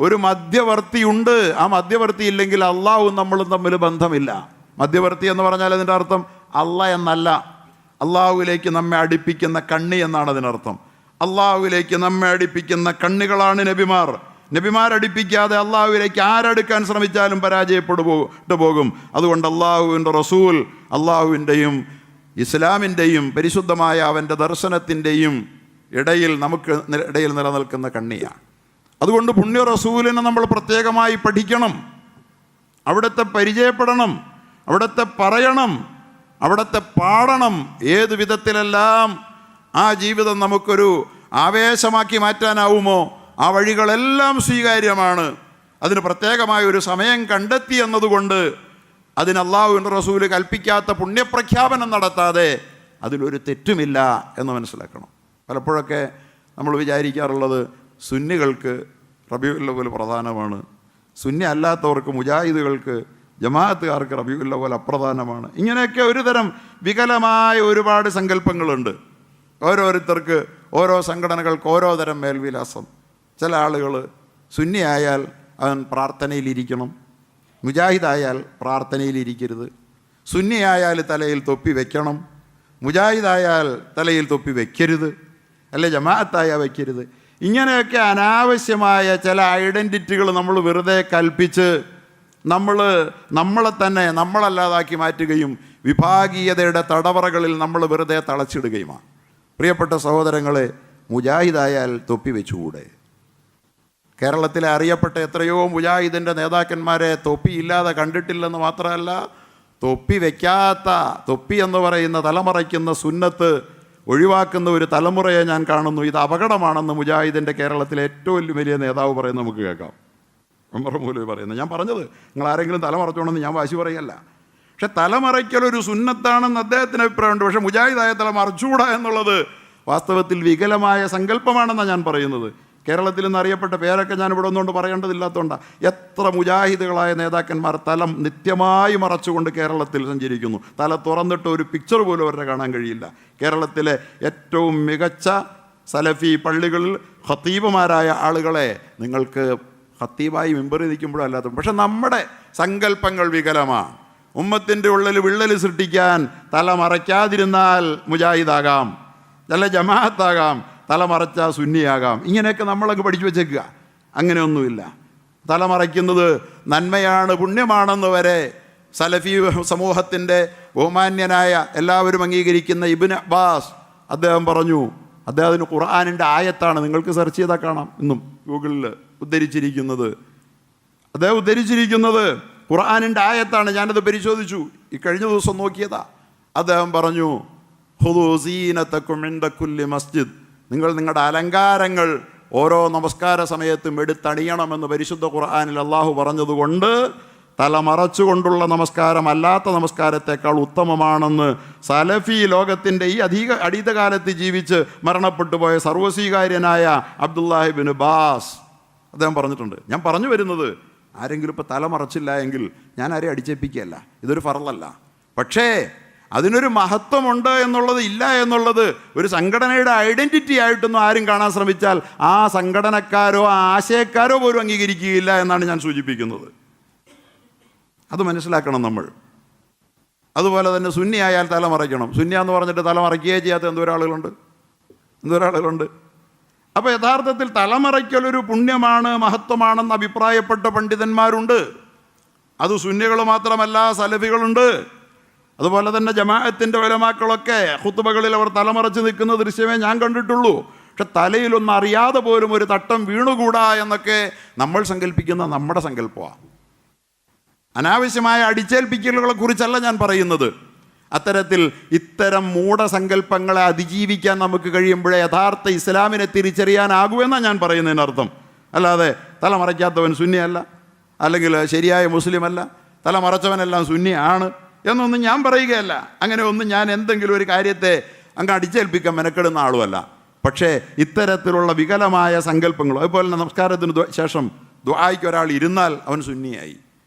Speaker 2: ഒരു മധ്യവർത്തി ഉണ്ട്. ആ മധ്യവർത്തി ഇല്ലെങ്കിൽ അള്ളാഹുവും നമ്മളും തമ്മിൽ ബന്ധമില്ല. മധ്യവർത്തി എന്ന് പറഞ്ഞാൽ അതിൻ്റെ അർത്ഥം അല്ല എന്നല്ല, അള്ളാഹുവിലേക്ക് നമ്മെ അടുപ്പിക്കുന്ന കണ്ണി എന്നാണ് അതിനർത്ഥം. അള്ളാഹുവിലേക്ക് നമ്മെ അടുപ്പിക്കുന്ന കണ്ണികളാണ് നബിമാർ. നബിമാരടുപ്പിക്കാതെ അള്ളാഹുവിലേക്ക് ആരടുക്കാൻ ശ്രമിച്ചാലും പരാജയപ്പെട്ടു പോകും. അതുകൊണ്ട് അള്ളാഹുവിൻ്റെ റസൂൽ അള്ളാഹുവിൻ്റെയും ഇസ്ലാമിൻ്റെയും പരിശുദ്ധമായ അവൻ്റെ ദർശനത്തിൻ്റെയും ഇടയിൽ നമുക്ക് ഇടയിൽ നിലനിൽക്കുന്ന കണ്ണിയാണ്. അതുകൊണ്ട് പുണ്യ റസൂലിനെ നമ്മൾ പ്രത്യേകമായി പഠിക്കണം, അവിടുത്തെ പരിചയപ്പെടണം, അവിടുത്തെ പറയണം, അവിടുത്തെ പാടണം. ഏത് വിധത്തിലെല്ലാം ആ ജീവിതം നമുക്കൊരു ആവേശമാക്കി മാറ്റാനാവുമോ ആ വഴികളെല്ലാം സ്വീകാര്യമാണ്. അതിന് പ്രത്യേകമായ ഒരു സമയം കണ്ടെത്തി എന്നതുകൊണ്ട് അതിന് അള്ളാഹുവിൻ്റെ റസൂല് കൽപ്പിക്കാത്ത പുണ്യപ്രഖ്യാപനം നടത്താതെ അതിലൊരു തെറ്റുമില്ല എന്ന് മനസ്സിലാക്കണം. പലപ്പോഴൊക്കെ നമ്മൾ വിചാരിക്കാറുള്ളത് സുന്നികൾക്ക് റബീഉൽ അവ്വൽ പ്രധാനമാണ്, സുന്നി അല്ലാത്തവർക്ക് മുജാഹിദുകൾക്ക് ജമാഅത്തുകാർക്ക് റബീഉൽ അവ്വൽ അപ്രധാനമാണ്. ഇങ്ങനെയൊക്കെ ഒരു തരം വികലമായ ഒരുപാട് സങ്കല്പങ്ങളുണ്ട്. ഓരോരുത്തർക്ക് ഓരോ സംഘടനകൾക്ക് ഓരോ തരം മേൽവിലാസം. ചില ആളുകൾ സുന്നിയായാൽ അവൻ പ്രാർത്ഥനയിലിരിക്കണം, മുജാഹിദായാൽ പ്രാർത്ഥനയിലിരിക്കരുത്, സുന്നിയായാൽ തലയിൽ തൊപ്പി വെക്കണം, മുജാഹിദായാൽ തലയിൽ തൊപ്പി വെക്കരുത്, അല്ലെ ജമാഅത്തായാൽ വെക്കരുത്. ഇങ്ങനെയൊക്കെ അനാവശ്യമായ ചില ഐഡൻറ്റിറ്റികൾ നമ്മൾ വെറുതെ കൽപ്പിച്ച് നമ്മളെ തന്നെ നമ്മളല്ലാതാക്കി മാറ്റുകയും വിഭാഗീയതയുടെ തടവറകളിൽ നമ്മൾ വെറുതെ തളച്ചിടുകയുമാണ്. പ്രിയപ്പെട്ട സഹോദരങ്ങളെ, മുജാഹിദായാൽ തൊപ്പി വെച്ചുകൂടെ? കേരളത്തിലെ അറിയപ്പെട്ട എത്രയോ മുജാഹിദിൻ്റെ നേതാക്കന്മാരെ തൊപ്പിയില്ലാതെ കണ്ടിട്ടില്ലെന്ന് മാത്രമല്ല, തൊപ്പി വയ്ക്കാത്ത, തൊപ്പി എന്ന് പറയുന്ന തലമറയ്ക്കുന്ന സുന്നത്ത് ഒഴിവാക്കുന്ന ഒരു തലമുറയെ ഞാൻ കാണുന്നു. ഇത് അപകടമാണെന്ന് മുജാഹിദിൻ്റെ കേരളത്തിലെ ഏറ്റവും വലിയ നേതാവ് പറയുന്നത് നമുക്ക് കേൾക്കാം. ഉമർ മൗലവി പറയുന്നത്. ഞാൻ പറഞ്ഞത് നിങ്ങൾ ആരെങ്കിലും തലമറച്ചോണമെന്ന് ഞാൻ വാശി പറയല്ല. പക്ഷെ തലമറയ്ക്കലൊരു സുന്നത്താണെന്ന് അദ്ദേഹത്തിന് അഭിപ്രായമുണ്ട്. പക്ഷേ മുജാഹിദായ തല മറച്ചുകൂടാ എന്നുള്ളത് വാസ്തവത്തിൽ വികലമായ സങ്കല്പമാണെന്നാണ് ഞാൻ പറയുന്നത്. കേരളത്തിൽ നിന്ന് അറിയപ്പെട്ട പേരൊക്കെ ഞാൻ ഇവിടെ ഒന്നുകൊണ്ട് പറയേണ്ടതില്ലാത്തതുകൊണ്ടാണ്. എത്ര മുജാഹിദുകളായ നേതാക്കന്മാർ തല നിത്യമായി മറച്ചുകൊണ്ട് കേരളത്തിൽ സഞ്ചരിക്കുന്നു. തല തുറന്നിട്ട് ഒരു പിക്ചർ പോലും അവരുടെ കാണാൻ കഴിയില്ല. കേരളത്തിലെ ഏറ്റവും മികച്ച സലഫി പള്ളികളിൽ ഖത്തീബുമാരായ ആളുകളെ നിങ്ങൾക്ക് ഖത്തീബായി മെമ്പറി നിൽക്കുമ്പോഴും അല്ലാത്ത, പക്ഷെ നമ്മുടെ സങ്കല്പങ്ങൾ വികലമാണ്. ഉമ്മത്തിൻ്റെ ഉള്ളിൽ വിള്ളൽ സൃഷ്ടിക്കാൻ തല മറയ്ക്കാതിരുന്നാൽ മുജാഹിദാകാം, അല്ല ജമാഅത്താകാം, തലമറച്ച സുന്നിയാകാം. ഇങ്ങനെയൊക്കെ നമ്മളൊക്കെ പഠിച്ചു വെച്ചേക്കുക. അങ്ങനെയൊന്നുമില്ല. തലമറയ്ക്കുന്നത് നന്മയാണ്, പുണ്യമാണെന്ന് വരെ സലഫി സമൂഹത്തിൻ്റെ ബഹുമാന്യനായ എല്ലാവരും അംഗീകരിക്കുന്ന ഇബ്നു അബ്ബാസ് അദ്ദേഹം പറഞ്ഞു. അദ്ദേഹത്തിന് ഖുർആനിൻ്റെ ആയത്താണ്, നിങ്ങൾക്ക് സെർച്ച് ചെയ്താൽ കാണാം, ഇന്നും ഗൂഗിളിൽ ഉദ്ധരിച്ചിരിക്കുന്നത്. അദ്ദേഹം ഉദ്ധരിച്ചിരിക്കുന്നത് ഖുർആനിൻ്റെ ആയത്താണ്. ഞാനത് പരിശോധിച്ചു, ഈ കഴിഞ്ഞ ദിവസം നോക്കിയതാ. അദ്ദേഹം പറഞ്ഞു, ഖുദൂ സീനതകും ഇൻദ കുല്ലി മസ്ജിദ്, നിങ്ങൾ നിങ്ങളുടെ അലങ്കാരങ്ങൾ ഓരോ നമസ്കാര സമയത്തും എടുത്തണിയണമെന്ന് പരിശുദ്ധ ഖുർആനിൽ അള്ളാഹു പറഞ്ഞതുകൊണ്ട് തലമറച്ചുകൊണ്ടുള്ള നമസ്കാരം അല്ലാത്ത നമസ്കാരത്തെക്കാൾ ഉത്തമമാണെന്ന് സലഫി ലോകത്തിൻ്റെ ഈ അടീതകാലത്ത് ജീവിച്ച് മരണപ്പെട്ടു പോയ സർവ്വസ്വീകാര്യനായ അബ്ദുല്ലാഹി ഇബ്നു ബാസ് അദ്ദേഹം പറഞ്ഞിട്ടുണ്ട്. ഞാൻ പറഞ്ഞു വരുന്നത്, ആരെങ്കിലും ഇപ്പോൾ തലമറച്ചില്ല എങ്കിൽ ഞാൻ ആരെയും അടിച്ചേൽപ്പിക്കുകയല്ല, ഇതൊരു ഫർളല്ല. പക്ഷേ അതിനൊരു മഹത്വമുണ്ട് എന്നുള്ളത്, ഇല്ല എന്നുള്ളത് ഒരു സംഘടനയുടെ ഐഡൻറ്റിറ്റി ആയിട്ടൊന്നും ആരും കാണാൻ ശ്രമിച്ചാൽ ആ സംഘടനക്കാരോ ആ ആശയക്കാരോ പോലും അംഗീകരിക്കുകയില്ല എന്നാണ് ഞാൻ സൂചിപ്പിക്കുന്നത്. അത് മനസ്സിലാക്കണം നമ്മൾ. അതുപോലെ തന്നെ സുന്നി ആയാൽ തലമറയ്ക്കണം. സുന്നി എന്ന് പറഞ്ഞിട്ട് തലമറയ്ക്കുകയേ ചെയ്യാത്ത എന്തോരാളുകളുണ്ട്. അപ്പോൾ യഥാർത്ഥത്തിൽ തലമറയ്ക്കലൊരു പുണ്യമാണ്, മഹത്വമാണെന്ന് അഭിപ്രായപ്പെട്ട പണ്ഡിതന്മാരുണ്ട്. അത് സുന്നികൾ മാത്രമല്ല, സലഫികളുണ്ട്. അതുപോലെ തന്നെ ജമാഅത്തിൻ്റെ ഉലമാക്കളൊക്കെ ഖുത്ബകളിൽ അവർ തലമറച്ച് നിൽക്കുന്ന ദൃശ്യമേ ഞാൻ കണ്ടിട്ടുള്ളൂ. പക്ഷെ തലയിലൊന്നും അറിയാതെ പോലും ഒരു തട്ടം വീണുകൂടാ എന്നൊക്കെ നമ്മൾ സങ്കല്പിക്കുന്ന നമ്മുടെ സങ്കല്പമാണ്. അനാവശ്യമായ അടിച്ചേൽപ്പിക്കലുകളെ കുറിച്ചല്ല ഞാൻ പറയുന്നത്. അത്തരത്തിൽ ഇത്തരം മൂഢസങ്കല്പങ്ങളെ അതിജീവിക്കാൻ നമുക്ക് കഴിയുമ്പോഴേ യഥാർത്ഥ ഇസ്ലാമിനെ തിരിച്ചറിയാനാകുമെന്നാണ് ഞാൻ പറയുന്നതിനർത്ഥം. അല്ലാതെ തലമറയ്ക്കാത്തവൻ സുന്നിയല്ല, അല്ലെങ്കിൽ ശരിയായ മുസ്ലിമല്ല, തലമറച്ചവനെല്ലാം സുന്നിയാണ് എന്നൊന്നും ഞാൻ പറയുകയല്ല. അങ്ങനെ ഒന്നും ഞാൻ എന്തെങ്കിലും ഒരു കാര്യത്തെ അങ്ങ് അടിച്ചേൽപ്പിക്കാൻ മെനക്കെടുന്ന ആളുമല്ല. പക്ഷേ ഇത്തരത്തിലുള്ള വികലമായ സങ്കല്പങ്ങളും, അതുപോലെ തന്നെ നമസ്കാരത്തിന് ശേഷം ദുആയ്ക്ക് ഒരാൾ ഇരുന്നാൽ അവൻ സുന്നിയായി,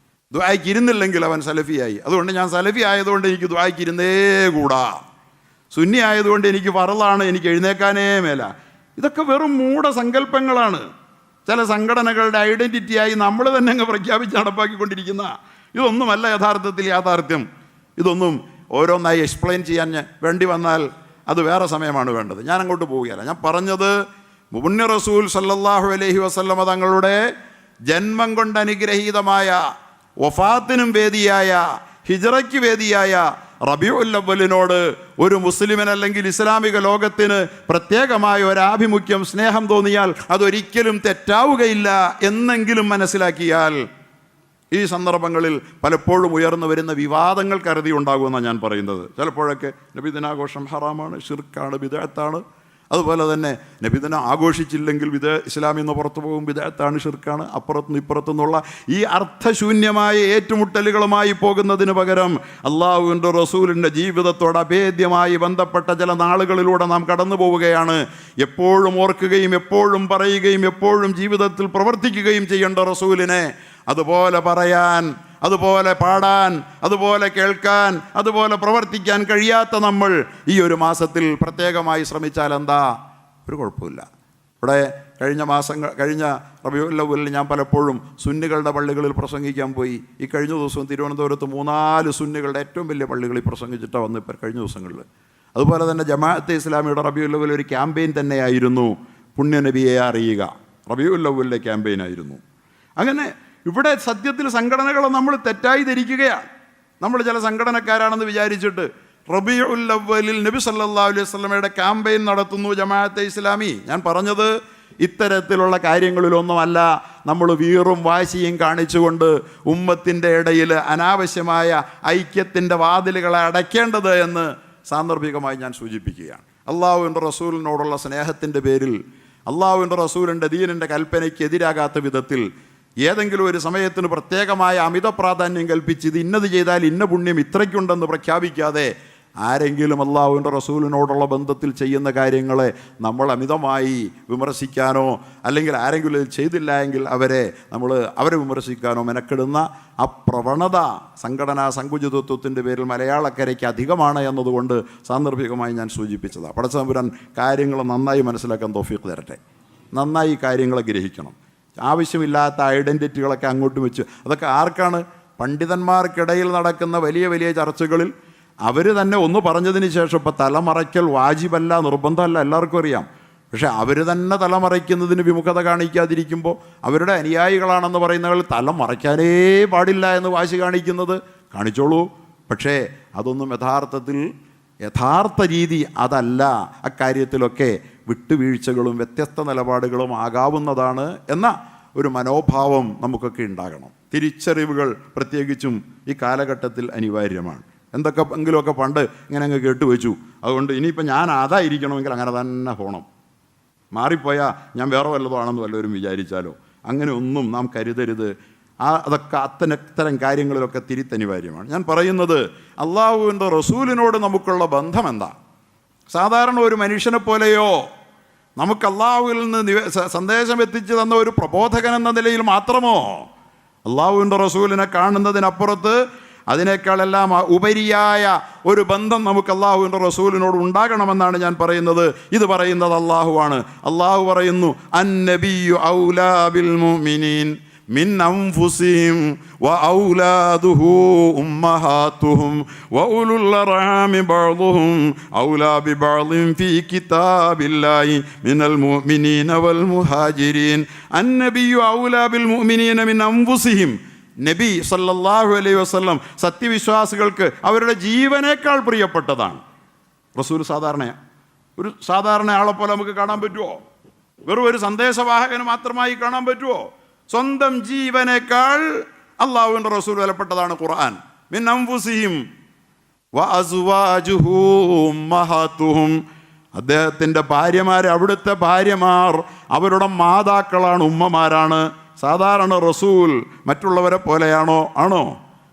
Speaker 2: ദുആയ്ക്ക് ഇരുന്നില്ലെങ്കിൽ അവൻ സലഫിയായി. അതുകൊണ്ട് ഞാൻ സലഫി ആയതുകൊണ്ട് എനിക്ക് ദുആയ്ക്ക് ഇരുന്നേ കൂടാ, സുന്നി ആയതുകൊണ്ട് എനിക്ക് ഫറളാണ്, എനിക്ക് എഴുന്നേക്കാനേ മേല. ഇതൊക്കെ വെറും മൂഢസങ്കല്പങ്ങളാണ്. ചില സംഘടനകളുടെ ഐഡൻറ്റിറ്റിയായി നമ്മൾ തന്നെ അങ്ങ് പ്രഖ്യാപിച്ച് നടപ്പാക്കിക്കൊണ്ടിരിക്കുന്ന ഇതൊന്നുമല്ല യഥാർത്ഥത്തിൽ യാഥാർത്ഥ്യം. ഇതൊന്നും ഓരോന്നായി എക്സ്പ്ലെയിൻ ചെയ്യാൻ വേണ്ടി വന്നാൽ അത് വേറെ സമയമാണ് വേണ്ടത്. ഞാൻ അങ്ങോട്ട് പോവുകയല്ല. ഞാൻ പറഞ്ഞത് മുബിന് റസൂൽ സല്ലല്ലാഹു അലൈഹി വസല്ലമ തങ്ങളുടെ ജന്മം കൊണ്ട് അനുഗ്രഹീതമായ, വഫാത്തിനും വേദിയായ, ഹിജ്റയ്ക്ക് വേദിയായ റബീഉൽ അവ്വലിനോട് ഒരു മുസ്ലിമിന് അല്ലെങ്കിൽ ഇസ്ലാമിക ലോകത്തിന് പ്രത്യേകമായ ഒരാഭിമുഖ്യം, സ്നേഹം തോന്നിയാൽ അതൊരിക്കലും തെറ്റാവുകയില്ല എന്നെങ്കിലും മനസ്സിലാക്കിയാൽ ഈ സന്ദർഭങ്ങളിൽ പലപ്പോഴും ഉയർന്നു വരുന്ന വിവാദങ്ങൾ കരുതി ഉണ്ടാകുമെന്നാണ് ഞാൻ പറയുന്നത്. ചിലപ്പോഴൊക്കെ നബിദിനാഘോഷം ഹറാമാണ്, ഷിർക്കാണ്, ബിദ്അത്താണ്. അതുപോലെ തന്നെ നബിദിന ആഘോഷിച്ചില്ലെങ്കിൽ ഇസ്ലാമിൽ നിന്ന് പുറത്തു പോകും, ബിദ്അത്താണ്, ഷിർക്കാണ്. അപ്പുറത്തുനിന്ന് ഇപ്പുറത്തുനിന്നുള്ള ഈ അർത്ഥശൂന്യമായ ഏറ്റുമുട്ടലുകളുമായി പോകുന്നതിന് പകരം അള്ളാഹുവിൻ്റെ റസൂലിൻ്റെ ജീവിതത്തോട് അഭേദ്യമായി ബന്ധപ്പെട്ട ചില നാളുകളിലൂടെ നാം കടന്നു പോവുകയാണ്. എപ്പോഴും ഓർക്കുകയും എപ്പോഴും പറയുകയും എപ്പോഴും ജീവിതത്തിൽ പ്രവർത്തിക്കുകയും ചെയ്യേണ്ട റസൂലിനെ അതുപോലെ പറയാൻ, അതുപോലെ പാടാൻ, അതുപോലെ കേൾക്കാൻ, അതുപോലെ പ്രവർത്തിക്കാൻ കഴിയാത്ത നമ്മൾ ഈ ഒരു മാസത്തിൽ പ്രത്യേകമായി ശ്രമിച്ചാൽ എന്താ? ഒരു കുഴപ്പമില്ല. ഇവിടെ കഴിഞ്ഞ റബീഉൽ അവ്വലിൽ ഞാൻ പലപ്പോഴും സുന്നികളുടെ പള്ളികളിൽ പ്രസംഗിക്കാൻ പോയി. ഈ കഴിഞ്ഞ ദിവസവും തിരുവനന്തപുരത്ത് 3-4 സുന്നികളുടെ ഏറ്റവും വലിയ പള്ളികളിൽ പ്രസംഗിച്ചിട്ടാണ് വന്ന് ഇപ്പോൾ കഴിഞ്ഞ ദിവസങ്ങളിൽ. അതുപോലെ തന്നെ ജമാഅത്തെ ഇസ്ലാമിയുടെ റബീഉൽ അവ്വൽ ഒരു ക്യാമ്പയിൻ തന്നെയായിരുന്നു, പുണ്യനബിയെ അറിയുക. റബീഉൽ അവ്വലിലെ ക്യാമ്പയിനായിരുന്നു. അങ്ങനെ ഇവിടെ സത്യത്തിൽ സംഘടനകളെ നമ്മൾ തെറ്റായി ധരിക്കുകയാണ്. നമ്മൾ ചില സംഘടനക്കാരാണെന്ന് വിചാരിച്ചിട്ട് റബീഉൽ അവ്വലിൽ നബി സല്ലല്ലാഹു അലൈഹി വസല്ലമയുടെ ക്യാമ്പയിൻ നടത്തുന്നു ജമാഅത്തെ ഇസ്ലാമി. ഞാൻ പറഞ്ഞത് ഇത്തരത്തിലുള്ള കാര്യങ്ങളിലൊന്നുമല്ല നമ്മൾ വീറും വാശിയും കാണിച്ചുകൊണ്ട് ഉമ്മത്തിൻ്റെ ഇടയിൽ അനാവശ്യമായ ഐക്യത്തിൻ്റെ വാതിലുകളെ അടയ്ക്കേണ്ടത് എന്ന് സാന്ദർഭികമായി ഞാൻ സൂചിപ്പിക്കുകയാണ്. അള്ളാഹുവിൻ്റെ റസൂലിനോടുള്ള സ്നേഹത്തിൻ്റെ പേരിൽ, അള്ളാഹുവിൻ്റെ റസൂലിൻ്റെ ദീനിൻ്റെ കൽപ്പനയ്ക്ക് എതിരാകാത്ത വിധത്തിൽ ഏതെങ്കിലും ഒരു സമയത്തിന് പ്രത്യേകമായ അമിത പ്രാധാന്യം കൽപ്പിച്ച് ഇത് ഇന്നത് ചെയ്താൽ ഇന്ന പുണ്യം ഇത്രയ്ക്കുണ്ടെന്ന് പ്രഖ്യാപിക്കാതെ ആരെങ്കിലും അള്ളാഹുവിൻ്റെ റസൂലിനോടുള്ള ബന്ധത്തിൽ ചെയ്യുന്ന കാര്യങ്ങളെ നമ്മൾ അമിതമായി വിമർശിക്കാനോ അല്ലെങ്കിൽ ആരെങ്കിലും ചെയ്തില്ല എങ്കിൽ അവരെ വിമർശിക്കാനോ മെനക്കെടുന്ന ആ പ്രവണത സംഘടനാ സങ്കുചിതത്വത്തിൻ്റെ പേരിൽ മലയാളക്കരയ്ക്ക് അധികമാണ് എന്നതുകൊണ്ട് സാന്ദർഭികമായി ഞാൻ സൂചിപ്പിച്ചതാണ്. പടച്ചതമ്പുരാൻ കാര്യങ്ങൾ നന്നായി മനസ്സിലാക്കാൻ തൗഫീഖ് തരട്ടെ. നന്നായി കാര്യങ്ങളെ ഗ്രഹിക്കണം. ആവശ്യമില്ലാത്ത ഐഡൻറ്റിറ്റികളൊക്കെ അങ്ങോട്ട് വെച്ച് അതൊക്കെ ആർക്കാണ്? പണ്ഡിതന്മാർക്കിടയിൽ നടക്കുന്ന വലിയ വലിയ ചർച്ചകളിൽ അവർ തന്നെ ഒന്ന് പറഞ്ഞതിന് ശേഷം ഇപ്പോൾ തലമറയ്ക്കൽ വാജിബല്ല, നിർബന്ധമല്ല, എല്ലാവർക്കും അറിയാം. പക്ഷേ അവർ തന്നെ തലമറയ്ക്കുന്നതിന് വിമുഖത കാണിക്കാതിരിക്കുമ്പോൾ അവരുടെ അനുയായികളാണെന്ന് പറയുന്നവർ തലമറയ്ക്കാനേ പാടില്ല എന്ന് വാശി കാണിച്ചോളൂ. പക്ഷേ അതൊന്നും യഥാർത്ഥ രീതി അതല്ല. അക്കാര്യത്തിലൊക്കെ വിട്ടുവീഴ്ചകളും വ്യത്യസ്ത നിലപാടുകളും ആകാവുന്നതാണ് എന്ന ഒരു മനോഭാവം നമുക്കൊക്കെ ഉണ്ടാകണം. തിരിച്ചറിവുകൾ പ്രത്യേകിച്ചും ഈ കാലഘട്ടത്തിൽ അനിവാര്യമാണ്. എന്തൊക്കെയെങ്കിലുമൊക്കെ പണ്ട് ഇങ്ങനെ അങ്ങ് കേട്ടുവെച്ചു, അതുകൊണ്ട് ഇനിയിപ്പോൾ ഞാൻ അതായിരിക്കണമെങ്കിൽ അങ്ങനെ തന്നെ പോകണം, മാറിപ്പോയാൽ ഞാൻ വേറെ വല്ലതുമാണെന്ന് വല്ലവരും വിചാരിച്ചാലോ, അങ്ങനെ ഒന്നും നാം കരുതരുത്. അതൊക്കെ ഇത്തരം കാര്യങ്ങളിലൊക്കെ തിരിത്തനിവാര്യമാണ്. ഞാൻ പറയുന്നത് അള്ളാഹുവിൻ്റെ റസൂലിനോട് നമുക്കുള്ള ബന്ധം എന്താ? സാധാരണ ഒരു മനുഷ്യനെ പോലെയോ നമുക്ക് അള്ളാഹുവിൽ നിന്ന് സന്ദേശം എത്തിച്ചു തന്ന ഒരു പ്രബോധകൻ എന്ന നിലയിൽ മാത്രമോ അള്ളാഹുവിൻ്റെ റസൂലിനെ കാണുന്നതിനപ്പുറത്ത് അതിനേക്കാളെല്ലാം ഉപരിയായ ഒരു ബന്ധം നമുക്ക് അള്ളാഹുവിൻ്റെ റസൂലിനോട് ഉണ്ടാകണമെന്നാണ് ഞാൻ പറയുന്നത്. ഇത് പറയുന്നത് അള്ളാഹുവാണ്. അള്ളാഹു പറയുന്നു, അന്നബിയു ഔലാ ബിൽ മുഅ്മിനീൻ മിൻ അൻഫുസിഹിം വഔലാദുഹു ഉമ്മഹാത്തുഹും വഉലുൽ അർഹാമി ബഅ്ദുഹും ഔലാ ബിബഅ്ദിൻ ഫീ കിതാബില്ലാഹി മിനൽ മുഅ്മിനീന വൽ മുഹാജിരീൻ. അന്നബിയു ഔലാ ബിൽ മുഅ്മിനീന മിൻ അൻഫുസിഹിം. നബി സല്ലല്ലാഹു അലൈഹി വസല്ലം സത്യവിശ്വാസികൾക്ക് അവരുടെ ജീവനേക്കാൾ പ്രിയപ്പെട്ടതാണ്. റസൂൽ സാധാരണ ആളെപ്പോലെ നമുക്ക് കാണാൻ പറ്റുമോ? വെറും ഒരു സന്ദേശവാഹകന് മാത്രമായി കാണാൻ പറ്റുമോ? സ്വന്തം ജീവനേക്കാൾ അള്ളാഹുവിൻ്റെ റസൂൽ വിലപ്പെട്ടതാണ് ഖുർആൻ. മിൻ അൻഫുസിഹിം വഅസ്വാജുഹു ഉമ്മഹാത്തുഹും. അദ്ദേഹത്തിൻ്റെ ഭാര്യമാർ, അവിടുത്തെ ഭാര്യമാർ അവരുടെ മാതാക്കളാണ്, ഉമ്മമാരാണ്. സാധാരണ റസൂൽ മറ്റുള്ളവരെ പോലെയാണോ? ആണോ?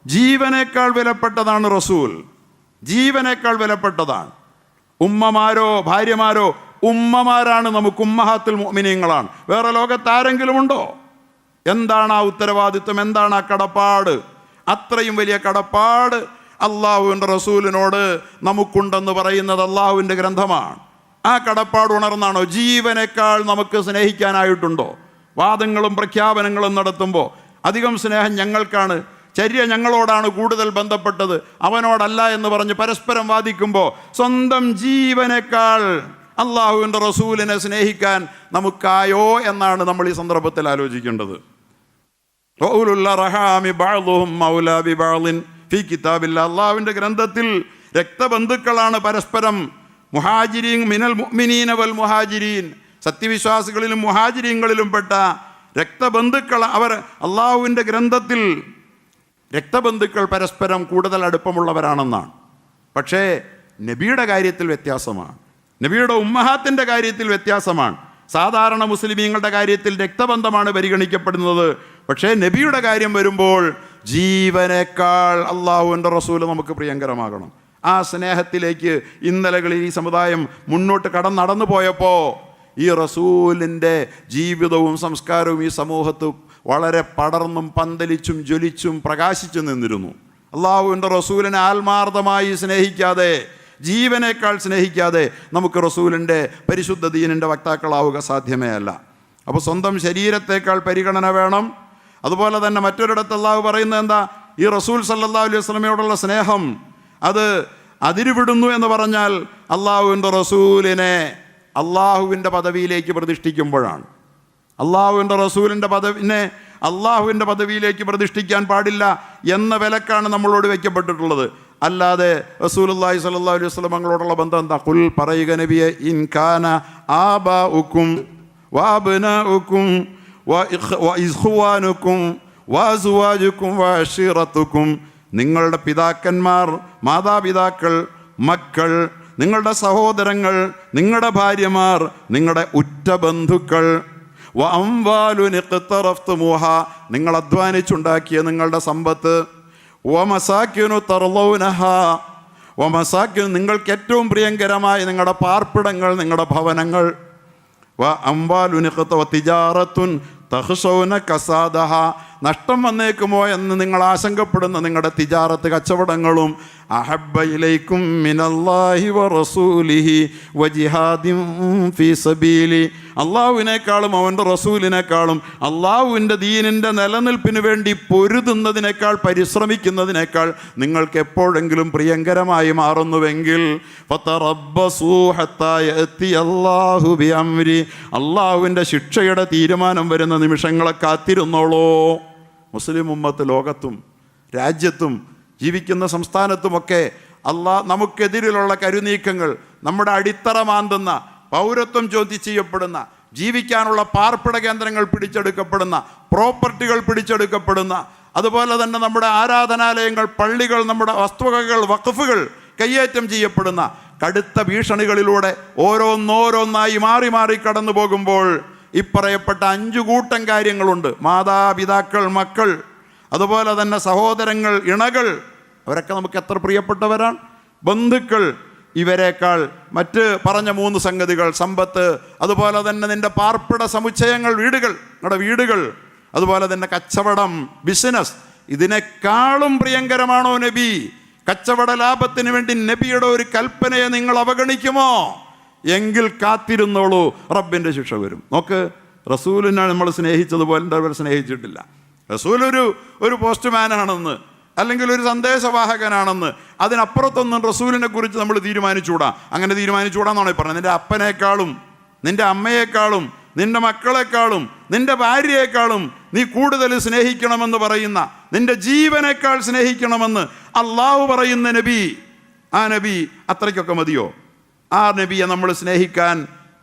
Speaker 2: ജീവനേക്കാൾ വിലപ്പെട്ടതാണ് റസൂൽ, ജീവനേക്കാൾ വിലപ്പെട്ടതാണ്. ഉമ്മമാരോ ഭാര്യമാരോ? ഉമ്മമാരാണ് നമുക്ക് ഉമ്മഹാത്തുൽ മുഅ്മിനീങ്ങളാണ്. വേറെ ലോകത്ത് ആരെങ്കിലും ഉണ്ടോ? എന്താണ് ആ ഉത്തരവാദിത്വം? എന്താണ് ആ കടപ്പാട്? അത്രയും വലിയ കടപ്പാട് അള്ളാഹുവിൻ്റെ റസൂലിനോട് നമുക്കുണ്ടെന്ന് പറയുന്നത് അള്ളാഹുവിൻ്റെ ഗ്രന്ഥമാണ്. ആ കടപ്പാട് ഉണർന്നാണോ? ജീവനേക്കാൾ നമുക്ക് സ്നേഹിക്കാനായിട്ടുണ്ടോ? വാദങ്ങളും പ്രഖ്യാപനങ്ങളും നടത്തുമ്പോൾ അധികം സ്നേഹം ഞങ്ങൾക്കാണ്, ചര്യ ഞങ്ങളോടാണ് കൂടുതൽ ബന്ധപ്പെട്ടത്, അവനോടല്ല എന്ന് പറഞ്ഞ് പരസ്പരം വാദിക്കുമ്പോൾ സ്വന്തം ജീവനേക്കാൾ അള്ളാഹുവിൻ്റെ റസൂലിനെ സ്നേഹിക്കാൻ നമുക്കായോ എന്നാണ് നമ്മൾ ഈ സന്ദർഭത്തിൽ ആലോചിക്കേണ്ടത്. അള്ളാഹുവിൻ്റെ ഗ്രന്ഥത്തിൽ രക്തബന്ധുക്കളാണ് പരസ്പരം. മുഹാജിരീൻ മിനൽ മുഅ്മിനീന വൽ മുഹാജിരീൻ, സത്യവിശ്വാസികളിലും മുഹാജിരീങ്ങളിലും പെട്ട രക്തബന്ധുക്കൾ അവർ അള്ളാഹുവിൻ്റെ ഗ്രന്ഥത്തിൽ രക്തബന്ധുക്കൾ പരസ്പരം കൂടുതൽ അടുപ്പമുള്ളവരാണെന്നാണ്. പക്ഷേ നബിയുടെ കാര്യത്തിൽ വ്യത്യാസമാണ്, നബിയുടെ ഉമ്മഹാത്തിൻ്റെ കാര്യത്തിൽ വ്യത്യാസമാണ്. സാധാരണ മുസ്ലിമീങ്ങളുടെ കാര്യത്തിൽ രക്തബന്ധമാണ് പരിഗണിക്കപ്പെടുന്നത്. പക്ഷേ നബിയുടെ കാര്യം വരുമ്പോൾ ജീവനേക്കാൾ അള്ളാഹുവിൻ്റെ റസൂൽ നമുക്ക് പ്രിയങ്കരമാകണം. ആ സ്നേഹത്തിലേക്ക് ഇന്നലകളിൽ ഈ സമുദായം മുന്നോട്ട് നടന്നു പോയപ്പോൾ ഈ റസൂലിൻ്റെ ജീവിതവും സംസ്കാരവും ഈ സമൂഹത്ത് വളരെ പടർന്നും പന്തലിച്ചും ജ്വലിച്ചും പ്രകാശിച്ചു നിന്നിരുന്നു. അള്ളാഹുവിൻ്റെ റസൂലിനെ ആത്മാർത്ഥമായി സ്നേഹിക്കാതെ, ജീവനേക്കാൾ സ്നേഹിക്കാതെ നമുക്ക് റസൂലിൻ്റെ പരിശുദ്ധ ദീനിൻ്റെ വക്താക്കളാവുക സാധ്യമേ അല്ല. അപ്പോൾ സ്വന്തം ശരീരത്തേക്കാൾ പരിഗണന വേണം. അതുപോലെ തന്നെ മറ്റൊരിടത്ത് അള്ളാഹു പറയുന്നത് എന്താ? ഈ റസൂൽ സല്ലല്ലാഹു അലൈഹി വസല്ലമയോടുള്ള സ്നേഹം അത് അതിരുവിടുന്നു എന്ന് പറഞ്ഞാൽ അള്ളാഹുവിൻ്റെ റസൂലിനെ അള്ളാഹുവിൻ്റെ പദവിയിലേക്ക് പ്രതിഷ്ഠിക്കുമ്പോഴാണ്. അള്ളാഹുവിൻ്റെ റസൂലിൻ്റെ പദവിനെ അള്ളാഹുവിൻ്റെ പദവിയിലേക്ക് പ്രതിഷ്ഠിക്കാൻ പാടില്ല എന്ന വിലക്കാണ് നമ്മളോട് വയ്ക്കപ്പെട്ടിട്ടുള്ളത്. അല്ലാതെ റസൂലുള്ളാഹി സ്വല്ലല്ലാഹു അലൈഹി വസല്ലം തങ്ങളോടുള്ള ബന്ധം എന്താ? ഖുൽ പറയുക നബിയെ, ഇൻ കാന ആബാഉക്കും വഅബ്നാഉക്കും വഇഖ്വാനുക്കും വഅസ്വാജുക്കും വഅശീറത്തുക്കും, നിങ്ങളുടെ പിതാക്കന്മാർ, മാതാപിതാക്കൾ, മക്കൾ, നിങ്ങളുടെ സഹോദരങ്ങൾ, നിങ്ങളുടെ ഭാര്യമാർ, നിങ്ങളുടെ ഉറ്റ ബന്ധുക്കൾ, വഅംവാലുൻ ഇഖ്തറഫ്തുമുഹ, നിങ്ങൾ അധ്വാനിച്ചുണ്ടാക്കിയ നിങ്ങളുടെ സമ്പത്ത്, വമസാകിനു തർലൗനഹ, വമസാകിൻ, നിങ്ങൾക്ക് ഏറ്റവും പ്രിയങ്കരമായ നിങ്ങളുടെ പാർപ്പിടങ്ങൾ, നിങ്ങളുടെ ഭവനങ്ങൾ, വഅംവാലുൻ തിജാറത്തുൻ തഖ്ശൗന കസാദഹ, നഷ്ടം വന്നേക്കുമോ എന്ന് നിങ്ങൾ ആശങ്കപ്പെടുന്ന നിങ്ങളുടെ തിജാറത്ത്, കച്ചവടങ്ങളും, അഹബ്ബ ഇലൈക്കും മിനല്ലാഹി വറസൂലിഹി വജിഹാദിൻ ഫീ സബീലി, അള്ളാഹുവിനേക്കാളും അവൻ്റെ റസൂലിനേക്കാളും അള്ളാഹുവിൻ്റെ ദീനിൻ്റെ നിലനിൽപ്പിന് വേണ്ടി പൊരുതുന്നതിനേക്കാൾ, പരിശ്രമിക്കുന്നതിനേക്കാൾ നിങ്ങൾക്ക് എപ്പോഴെങ്കിലും പ്രിയങ്കരമായി മാറുന്നുവെങ്കിൽ ഫതറബ്ബസൂ ഹത്താ യഅതി അല്ലാഹു ബിഅംരി, അള്ളാഹുവിൻ്റെ ശിക്ഷയുടെ തീരുമാനം വരുന്ന നിമിഷങ്ങളെ കാത്തിരുന്നോളൂ. മുസ്ലിം ഉമ്മത്ത് ലോകത്തും രാജ്യത്തും ജീവിക്കുന്ന സംസ്ഥാനത്തുമൊക്കെ നമുക്കെതിരിലുള്ള കരുനീക്കങ്ങൾ, നമ്മുടെ അടിത്തറ മാന്തുന്ന, പൗരത്വം ചോദ്യം ചെയ്യപ്പെടുന്ന, ജീവിക്കാനുള്ള പാർപ്പിട കേന്ദ്രങ്ങൾ പിടിച്ചെടുക്കപ്പെടുന്ന, പ്രോപ്പർട്ടികൾ പിടിച്ചെടുക്കപ്പെടുന്ന, അതുപോലെ തന്നെ നമ്മുടെ ആരാധനാലയങ്ങൾ, പള്ളികൾ, നമ്മുടെ വസ്തുവകകൾ, വഖഫുകൾ കയ്യേറ്റം ചെയ്യപ്പെടുന്ന കടുത്ത ഭീഷണികളിലൂടെ ഓരോന്നോരോന്നായി മാറി മാറി കടന്നു പോകുമ്പോൾ ഇപ്പറയപ്പെട്ട 5 കൂട്ടം കാര്യങ്ങളുണ്ട്. മാതാപിതാക്കൾ, മക്കൾ, അതുപോലെ തന്നെ സഹോദരങ്ങൾ, ഇണകൾ, അവരൊക്കെ നമുക്ക് എത്ര പ്രിയപ്പെട്ടവരാണ്. ബന്ധുക്കൾ, ഇവരെക്കാൾ മറ്റ് പറഞ്ഞ 3 സംഗതികൾ, സമ്പത്ത്, അതുപോലെ തന്നെ നിൻ്റെ പാർപ്പിട സമുച്ചയങ്ങൾ, വീടുകൾ, നിങ്ങളുടെ വീടുകൾ, അതുപോലെ തന്നെ കച്ചവടം, ബിസിനസ്, ഇതിനേക്കാളും പ്രിയങ്കരമാണോ നബി? കച്ചവട ലാഭത്തിന് വേണ്ടി നബിയുടെ ഒരു കൽപ്പനയെ നിങ്ങൾ അവഗണിക്കുമോ? എങ്കിൽ കാത്തിരുന്നോളൂ, റബ്ബിൻ്റെ ശിക്ഷ വരും. നോക്ക്, റസൂലിനെ നമ്മൾ സ്നേഹിച്ചതുപോലെ അവർ സ്നേഹിച്ചിട്ടില്ല. റസൂൽ ഒരു പോസ്റ്റ്മാനാണെന്ന്, അല്ലെങ്കിൽ ഒരു സന്ദേശവാഹകനാണെന്ന്, അതിനപ്പുറത്തൊന്നും റസൂലിനെ കുറിച്ച് നമ്മൾ തീരുമാനിച്ചുകൂടാ. അങ്ങനെ തീരുമാനിച്ചുകൂടാന്നാണോ പറഞ്ഞത്? നിൻ്റെ അപ്പനേക്കാളും, നിൻ്റെ അമ്മയെക്കാളും, നിൻ്റെ മക്കളെക്കാളും, നിൻ്റെ ഭാര്യയെക്കാളും നീ കൂടുതൽ സ്നേഹിക്കണമെന്ന് പറയുന്ന, നിൻ്റെ ജീവനേക്കാൾ സ്നേഹിക്കണമെന്ന് അള്ളാഹു പറയുന്ന നബി, ആ നബി അത്രയ്ക്കൊക്കെ മതിയോ? ആ നബിയെ നമ്മൾ സ്നേഹിക്കാൻ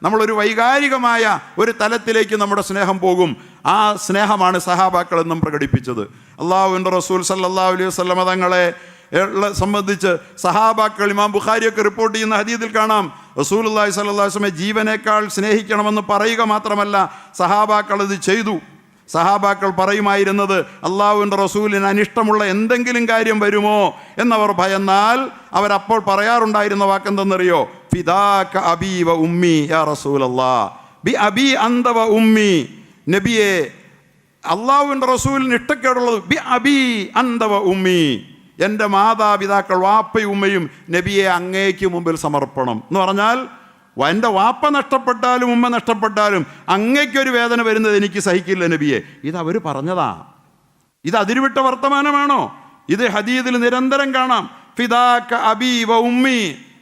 Speaker 2: നമ്മളൊരു വൈകാരികമായ ഒരു തലത്തിലേക്ക് നമ്മുടെ സ്നേഹം പോകും. ആ സ്നേഹമാണ് സഹാബാക്കൾ എന്നും പ്രകടിപ്പിച്ചത്. അള്ളാഹുവിൻ്റെ റസൂൽ സല്ലല്ലാഹു അലൈഹി വസല്ലമ തങ്ങളെ സംബന്ധിച്ച് സഹാബാക്കൾ, ഇമാം ബുഖാരിയൊക്കെ റിപ്പോർട്ട് ചെയ്യുന്ന ഹദീസിൽ കാണാം, റസൂലുള്ളാഹി സ്വല്ലല്ലാഹു അലൈഹി വസല്ലമയെ ജീവനേക്കാൾ സ്നേഹിക്കണമെന്ന് പറയുക മാത്രമല്ല, സഹാബാക്കൾ ഇത് ചെയ്തു. സഹാബാക്കൾ പറയുമായിരുന്നത്, അള്ളാഹുവിൻ്റെ റസൂലിന് അനിഷ്ടമുള്ള എന്തെങ്കിലും കാര്യം വരുമോ എന്നവർ ഭയന്നാൽ അവരപ്പോൾ പറയാറുണ്ടായിരുന്ന വാക്കെന്തെന്നറിയോ? ഫിദാക അബീ വ ഉമ്മി യാ റസൂലല്ലാഹ്, ബി അബീ അന്ത വ ഉമ്മി. നബിയെ, അള്ളാഹുവിൻ്റെ റസൂലിന് ഇഷ്ടക്കേടുള്ളത് ബി അബീ അന്ത വ ഉമ്മി, എൻ്റെ മാതാപിതാക്കൾ വാപ്പയും ഉമ്മയും നബിയെ അങ്ങേക്ക് മുമ്പിൽ സമർപ്പണം എന്ന് പറഞ്ഞാൽ, എൻ്റെ വാപ്പ നഷ്ടപ്പെട്ടാലും ഉമ്മ നഷ്ടപ്പെട്ടാലും അങ്ങയ്ക്കൊരു വേദന വരുന്നത് എനിക്ക് സഹിക്കില്ല നബിയെ. ഇതവർ പറഞ്ഞതാ. ഇത് അതിരുവിട്ട വർത്തമാനമാണോ? ഇത് ഹദീസിൽ നിരന്തരം കാണാം. ഫിദാക അബീ വ ഉമ്മി,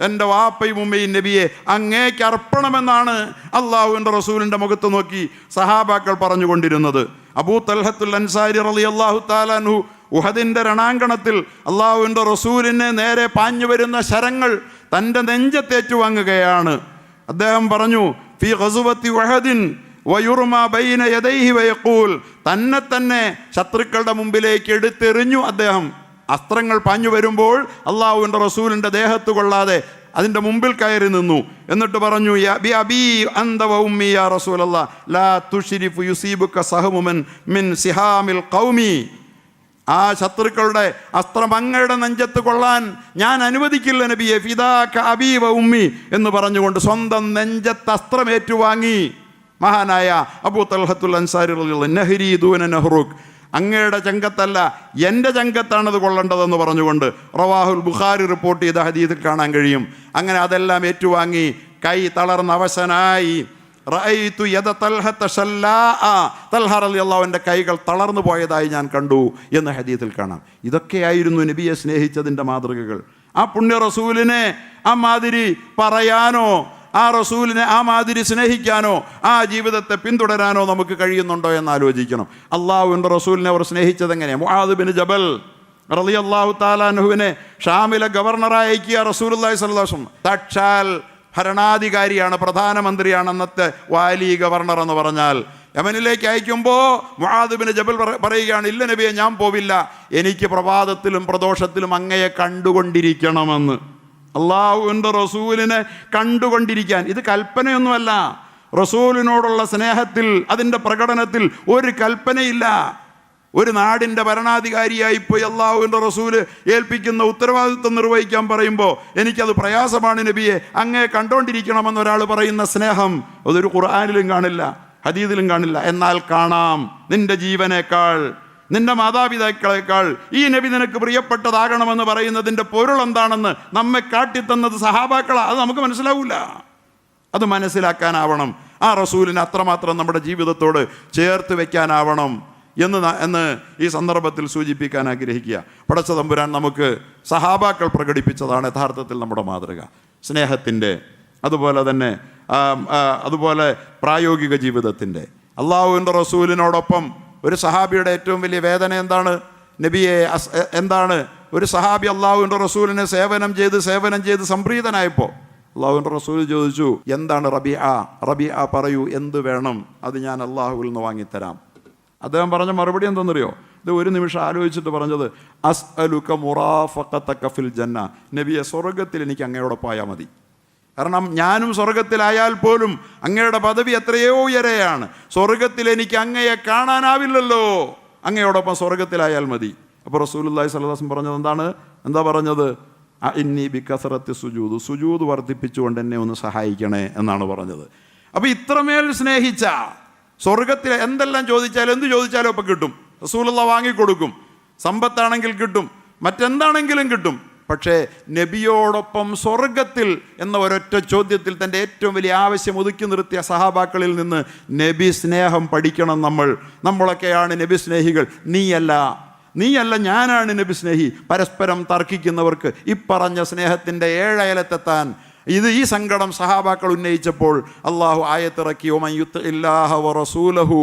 Speaker 2: എൻ്റെ വാപ്പയും ഉമ്മയും നബിയെ അങ്ങേക്ക് അർപ്പണമെന്നാണ് അള്ളാഹുവിൻ്റെ റസൂലിൻ്റെ മുഖത്ത് നോക്കി സഹാബാക്കൾ പറഞ്ഞുകൊണ്ടിരുന്നത്. അബൂ തൽഹത്തുൽ അൻസാരി റളിയല്ലാഹു തആല അൻഹു ഉഹദിൻ്റെ രണാങ്കണത്തിൽ അള്ളാഹുവിൻ്റെ റസൂലിന് നേരെ പാഞ്ഞു വരുന്ന ശരങ്ങൾ തൻ്റെ നെഞ്ചത്തേറ്റുവാങ്ങുകയാണ്. അദ്ദേഹം പറഞ്ഞു, ഫീ ഗസ്വത്തി ഉഹദിൻ വയുർമാ ബൈന യദൈഹി വയഖൂൽ, തന്നെ ശത്രുക്കളുടെ മുമ്പിലേക്ക് എടുത്തെറിഞ്ഞു. അദ്ദേഹം അസ്ത്രങ്ങൾ പാഞ്ഞു വരുമ്പോൾ അള്ളാഹുവിൻ്റെ റസൂലിൻ്റെ ദേഹത്ത് കൊള്ളാതെ അതിൻ്റെ മുമ്പിൽ കയറി നിന്നു. എന്നിട്ട് പറഞ്ഞു, ബി അബീ അന്ത വ ഉമ്മി യാ റസൂലല്ലാഹ് ലാ തുശ്രിഫു യുസീബുക സഹമുൻ മിൻ സിഹാമിൽ ഖൗമി, ആ ശത്രുക്കളുടെ അസ്ത്രം അങ്ങയുടെ നെഞ്ചത്ത് കൊള്ളാൻ ഞാൻ അനുവദിക്കില്ല നബിയെ. ഫിദാക അബീ വ ഉമ്മി എന്ന് പറഞ്ഞുകൊണ്ട് സ്വന്തം നെഞ്ചത്ത് അസ്ത്രമേറ്റുവാങ്ങി മഹാനായ അബൂ തൽഹത്തുൽ അൻസാരി റളിയല്ലാഹു അൻഹു, നഹ്രി ദൂന നഹ്റുക്, അങ്ങയുടെ ചങ്കത്തല്ല എൻ്റെ ചങ്കത്താണത് കൊള്ളേണ്ടതെന്ന് പറഞ്ഞുകൊണ്ട് റവാഹുൽ ബുഖാരി റിപ്പോർട്ട് ചെയ്ത ഹദീസിൽ കാണാൻ കഴിയും. അങ്ങനെ അതെല്ലാം ഏറ്റുവാങ്ങി കൈ തളർന്ന അവശനായി റഅയ്തു യദ തൽഹത ശല്ലാഅ, തൽഹ റളിയല്ലാഹുവിൻ്റെ കൈകൾ തളർന്നു പോയതായി ഞാൻ കണ്ടു എന്ന് ഹദീസിൽ കാണാം. ഇതൊക്കെയായിരുന്നു നബിയെ സ്നേഹിച്ചതിൻ്റെ മാതൃകകൾ. ആ പുണ്യ റസൂലിനെ ആ മാതിരി പറയാനോ, ആ റസൂലിനെ ആ മാതിരി സ്നേഹിക്കാനോ, ആ ജീവിതത്തെ പിന്തുടരാനോ നമുക്ക് കഴിയുന്നുണ്ടോ എന്ന് ആലോചിക്കണം. അള്ളാഹുവിൻ്റെ റസൂലിനെ അവർ സ്നേഹിച്ചത് എങ്ങനെയാണ്? മുആദ് ബിൻ ജബൽ റളിയല്ലാഹു തആല അൻഹുവിനെ ഷാമിലെ ഗവർണറായി അയക്കിയ റസൂലുള്ളാഹി സ്വല്ലല്ലാഹു അലൈഹി വസല്ലം സാക്ഷാൽ ഭരണാധികാരിയാണ്, പ്രധാനമന്ത്രിയാണ് അന്നത്തെ വാലി ഗവർണർ എന്ന് പറഞ്ഞാൽ. യമനിലേക്ക് അയക്കുമ്പോൾ മുആദ് ബിൻ ജബൽ പറയുകയാണ്, ഇല്ല നബിയെ ഞാൻ പോവില്ല, എനിക്ക് പ്രഭാതത്തിലും പ്രദോഷത്തിലും അങ്ങയെ കണ്ടുകൊണ്ടിരിക്കണമെന്ന്. അള്ളാഹുവിൻ്റെ റസൂലിനെ കണ്ടുകൊണ്ടിരിക്കാൻ. ഇത് കൽപ്പനയൊന്നുമല്ല. റസൂലിനോടുള്ള സ്നേഹത്തിൽ, അതിൻ്റെ പ്രകടനത്തിൽ ഒരു കൽപ്പനയില്ല. ഒരു നാടിൻ്റെ ഭരണാധികാരിയായിപ്പോയി അള്ളാഹുവിൻ്റെ റസൂല് ഏൽപ്പിക്കുന്ന ഉത്തരവാദിത്വം നിർവഹിക്കാൻ പറയുമ്പോൾ എനിക്കത് പ്രയാസമാണ് നബിയെ, അങ്ങേ കണ്ടുകൊണ്ടിരിക്കണമെന്ന് ഒരാൾ പറയുന്ന സ്നേഹം അതൊരു ഖുർആനിലും കാണില്ല, ഹദീസിലും കാണില്ല. എന്നാൽ കാണാം, നിന്റെ ജീവനേക്കാൾ, നിന്റെ മാതാപിതാക്കളെക്കാൾ ഈ നബി നിനക്ക് പ്രിയപ്പെട്ടതാകണമെന്ന് പറയുന്നതിൻ്റെ പൊരുൾ എന്താണെന്ന് നമ്മെ കാട്ടിത്തന്നത് സഹാബാക്കളാ. അത് നമുക്ക് മനസ്സിലാവില്ല. അത് മനസ്സിലാക്കാനാവണം. ആ റസൂലിനെ അത്രമാത്രം നമ്മുടെ ജീവിതത്തോട് ചേർത്ത് വെക്കാനാവണം എന്ന് ഈ സന്ദർഭത്തിൽ സൂചിപ്പിക്കാൻ ആഗ്രഹിക്കുക. പടച്ച തമ്പുരാൻ നമുക്ക് സഹാബാക്കൾ പ്രകടിപ്പിച്ചതാണ് യഥാർത്ഥത്തിൽ നമ്മുടെ മാതൃക സ്നേഹത്തിൻ്റെ, അതുപോലെ തന്നെ അതുപോലെ പ്രായോഗിക ജീവിതത്തിൻ്റെ. അള്ളാഹുവിൻ്റെ റസൂലിനോടൊപ്പം ഒരു സഹാബിയുടെ ഏറ്റവും വലിയ വേദന എന്താണ്? നബിയെ എന്താണ്? ഒരു സഹാബി അള്ളാഹുവിൻ്റെ റസൂലിനെ സേവനം ചെയ്ത് സംപ്രീതനായപ്പോൾ അള്ളാഹുവിൻ്റെ റസൂൽ ചോദിച്ചു, എന്താണ് റബിഅ പറയൂ, എന്ത് വേണം, അത് ഞാൻ അള്ളാഹുവിൽ നിന്ന് വാങ്ങിത്തരാം. അദ്ദേഹം പറഞ്ഞ മറുപടി എന്തെന്നറിയോ? ഇത് ഒരു നിമിഷം ആലോചിച്ചിട്ട് പറഞ്ഞത്, അസ്അലുക മുറാഫഖതക ഫിൽ ജന്ന, നബിയെ സ്വർഗത്തിൽ എനിക്ക് അങ്ങയോടൊപ്പം ആയാൽ മതി. കാരണം ഞാനും സ്വർഗത്തിലായാൽ പോലും അങ്ങയുടെ പദവി എത്രയോ ഉയരെയാണ്. സ്വർഗത്തിൽ എനിക്ക് അങ്ങയെ കാണാനാവില്ലല്ലോ, അങ്ങയോടൊപ്പം സ്വർഗത്തിലായാൽ മതി. അപ്പോൾ റസൂലുള്ളാഹി സ്വല്ലല്ലാഹു അലൈഹി വസല്ലം പറഞ്ഞത് എന്താ പറഞ്ഞത്? ഇന്നി ബികസറത്തി സുജൂദ് വർദ്ധിപ്പിച്ചുകൊണ്ട് എന്നെ ഒന്ന് സഹായിക്കണേ എന്നാണ് പറഞ്ഞത്. അപ്പോൾ ഇത്രമേൽ സ്നേഹിച്ച സ്വർഗത്തിൽ എന്തെല്ലാം ചോദിച്ചാലും എന്ത് ചോദിച്ചാലും അപ്പം കിട്ടും. റസൂലുള്ളാഹി വാങ്ങിക്കൊടുക്കും. സമ്പത്താണെങ്കിൽ കിട്ടും, മറ്റെന്താണെങ്കിലും കിട്ടും. പക്ഷേ നബിയോടൊപ്പം സ്വർഗത്തിൽ എന്ന ഒരൊറ്റ ചോദ്യത്തിൽ തൻ്റെ ഏറ്റവും വലിയ ആവശ്യം ഒതുക്കി നിർത്തിയ സഹാബാക്കളിൽ നിന്ന് നബി സ്നേഹം പഠിക്കണം. നമ്മളൊക്കെയാണ് നബി സ്നേഹികൾ. നീയല്ല ഞാനാണ് നബി സ്നേഹി. പരസ്പരം തർക്കിക്കുന്നവർക്ക് ഇപ്പറഞ്ഞ സ്നേഹത്തിൻ്റെ ഏഴയലത്തെത്താൻ ഈ സങ്കടം സഹാബാക്കൾ ഉന്നയിച്ചപ്പോൾ അള്ളാഹു ആയത്തിറക്കി, വമൻ യുത്തിഇല്ലാഹ വറസൂലഹു,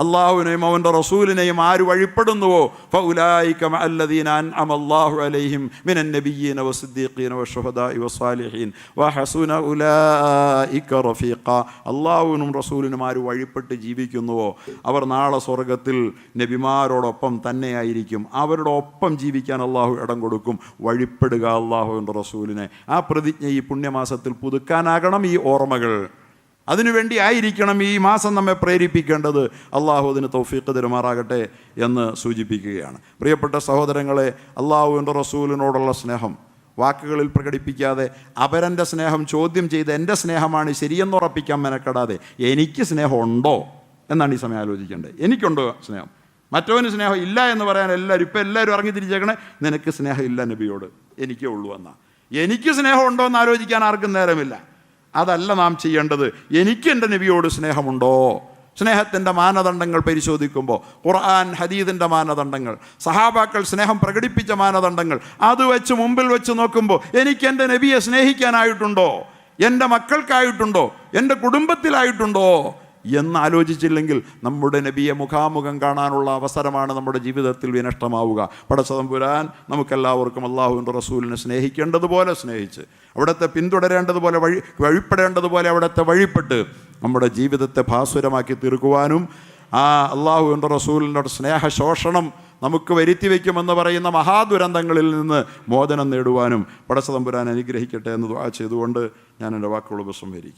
Speaker 2: അള്ളാഹുവിനെയും അവൻ്റെ റസൂലിനെയും ആര് വഴിപ്പെടുന്നുവോ ഫഉലൈക മഅല്ലദീന അൻഅമ അല്ലാഹു അലൈഹിം മിനൻ നബിയ്യീന വസ്സിദ്ദീഖീന വശുഹദാഇ വസ്സാലിഹീൻ വഹസുന ഉലൈക റഫീഖ. അള്ളാഹുവിനും റസൂലിനും ആര് വഴിപ്പെട്ട് ജീവിക്കുന്നുവോ അവർ നാളെ സ്വർഗത്തിൽ നബിമാരോടൊപ്പം തന്നെയായിരിക്കും. അവരുടെ ഒപ്പം ജീവിക്കാൻ അള്ളാഹു ഇടം കൊടുക്കും. വഴിപ്പെടുക അള്ളാഹുവിൻ്റെ റസൂലിനെ. ആ പ്രതിജ്ഞ ഈ പുണ്യമാസത്തിൽ പുതുക്കാനാകണം. ഈ ഓർമ്മകൾ അതിനുവേണ്ടി ആയിരിക്കണം ഈ മാസം നമ്മെ പ്രേരിപ്പിക്കേണ്ടത്. അള്ളാഹു അതിന് തൗഫീഖ് തരുമാറാകട്ടെ എന്ന് സൂചിപ്പിക്കുകയാണ്. പ്രിയപ്പെട്ട സഹോദരങ്ങളെ, അള്ളാഹുവിൻ്റെ റസൂലിനോടുള്ള സ്നേഹം വാക്കുകളിൽ പ്രകടിപ്പിക്കാതെ അപരൻ്റെ സ്നേഹം ചോദ്യം ചെയ്ത് എൻ്റെ സ്നേഹമാണ് ശരിയെന്ന് ഉറപ്പിക്കാൻ മെനക്കെടാതെ എനിക്ക് സ്നേഹമുണ്ടോ എന്നാണ് ഈ സമയം ആലോചിക്കേണ്ടത്. എനിക്കുണ്ടോ സ്നേഹം? മറ്റവന് സ്നേഹം ഇല്ല എന്ന് പറയാൻ എല്ലാവരും ഇറങ്ങി തിരിച്ചേക്കണേ. നിനക്ക് സ്നേഹം ഇല്ല നബിയോട്, എനിക്കേ ഉള്ളൂ എന്നാ. എനിക്ക് സ്നേഹമുണ്ടോ എന്ന് ആലോചിക്കാൻ ആർക്കും നേരമില്ല. അതല്ല നാം ചെയ്യേണ്ടത്. എനിക്ക് എൻ്റെ നബിയോട് സ്നേഹമുണ്ടോ? സ്നേഹത്തിൻ്റെ മാനദണ്ഡങ്ങൾ പരിശോധിക്കുമ്പോൾ ഖുർആൻ ഹദീദിൻ്റെ മാനദണ്ഡങ്ങൾ, സഹാബാക്കൾ സ്നേഹം പ്രകടിപ്പിച്ച മാനദണ്ഡങ്ങൾ, അത് വെച്ച് മുമ്പിൽ വെച്ച് നോക്കുമ്പോൾ എനിക്ക് എൻ്റെ നബിയെ സ്നേഹിക്കാനായിട്ടുണ്ടോ? എൻ്റെ മക്കൾക്കായിട്ടുണ്ടോ? എൻ്റെ കുടുംബത്തിലായിട്ടുണ്ടോ എന്ന് ആലോചിച്ചില്ലെങ്കിൽ നമ്മുടെ നബിയെ മുഖാമുഖം കാണാനുള്ള അവസരമാണ് നമ്മുടെ ജീവിതത്തിൽ വിനഷ്ടമാവുക. പടച്ചതമ്പുരാൻ നമുക്കെല്ലാവർക്കും അള്ളാഹുവിൻ്റെ റസൂലിനെ സ്നേഹിക്കേണ്ടതുപോലെ സ്നേഹിച്ച് അവിടുത്തെ പിന്തുടരേണ്ടതുപോലെ വഴിപ്പെടേണ്ടതുപോലെ അവിടുത്തെ വഴിപ്പെട്ട് നമ്മുടെ ജീവിതത്തെ ഭാസുരമാക്കി തീർക്കുവാനും ആ അള്ളാഹുവിൻ്റെ റസൂലിൻ്റെ സ്നേഹശോഷണം നമുക്ക് വരുത്തി വയ്ക്കുമെന്ന് പറയുന്ന മഹാദുരന്തങ്ങളിൽ നിന്ന് മോചനം നേടുവാനും പടച്ചതമ്പുരാൻ അനുഗ്രഹിക്കട്ടെ എന്ന് ദുആ ചെയ്തുകൊണ്ട് ഞാൻ എൻ്റെ വാക്കുകൾ ഉപസംഹരിക്കുക.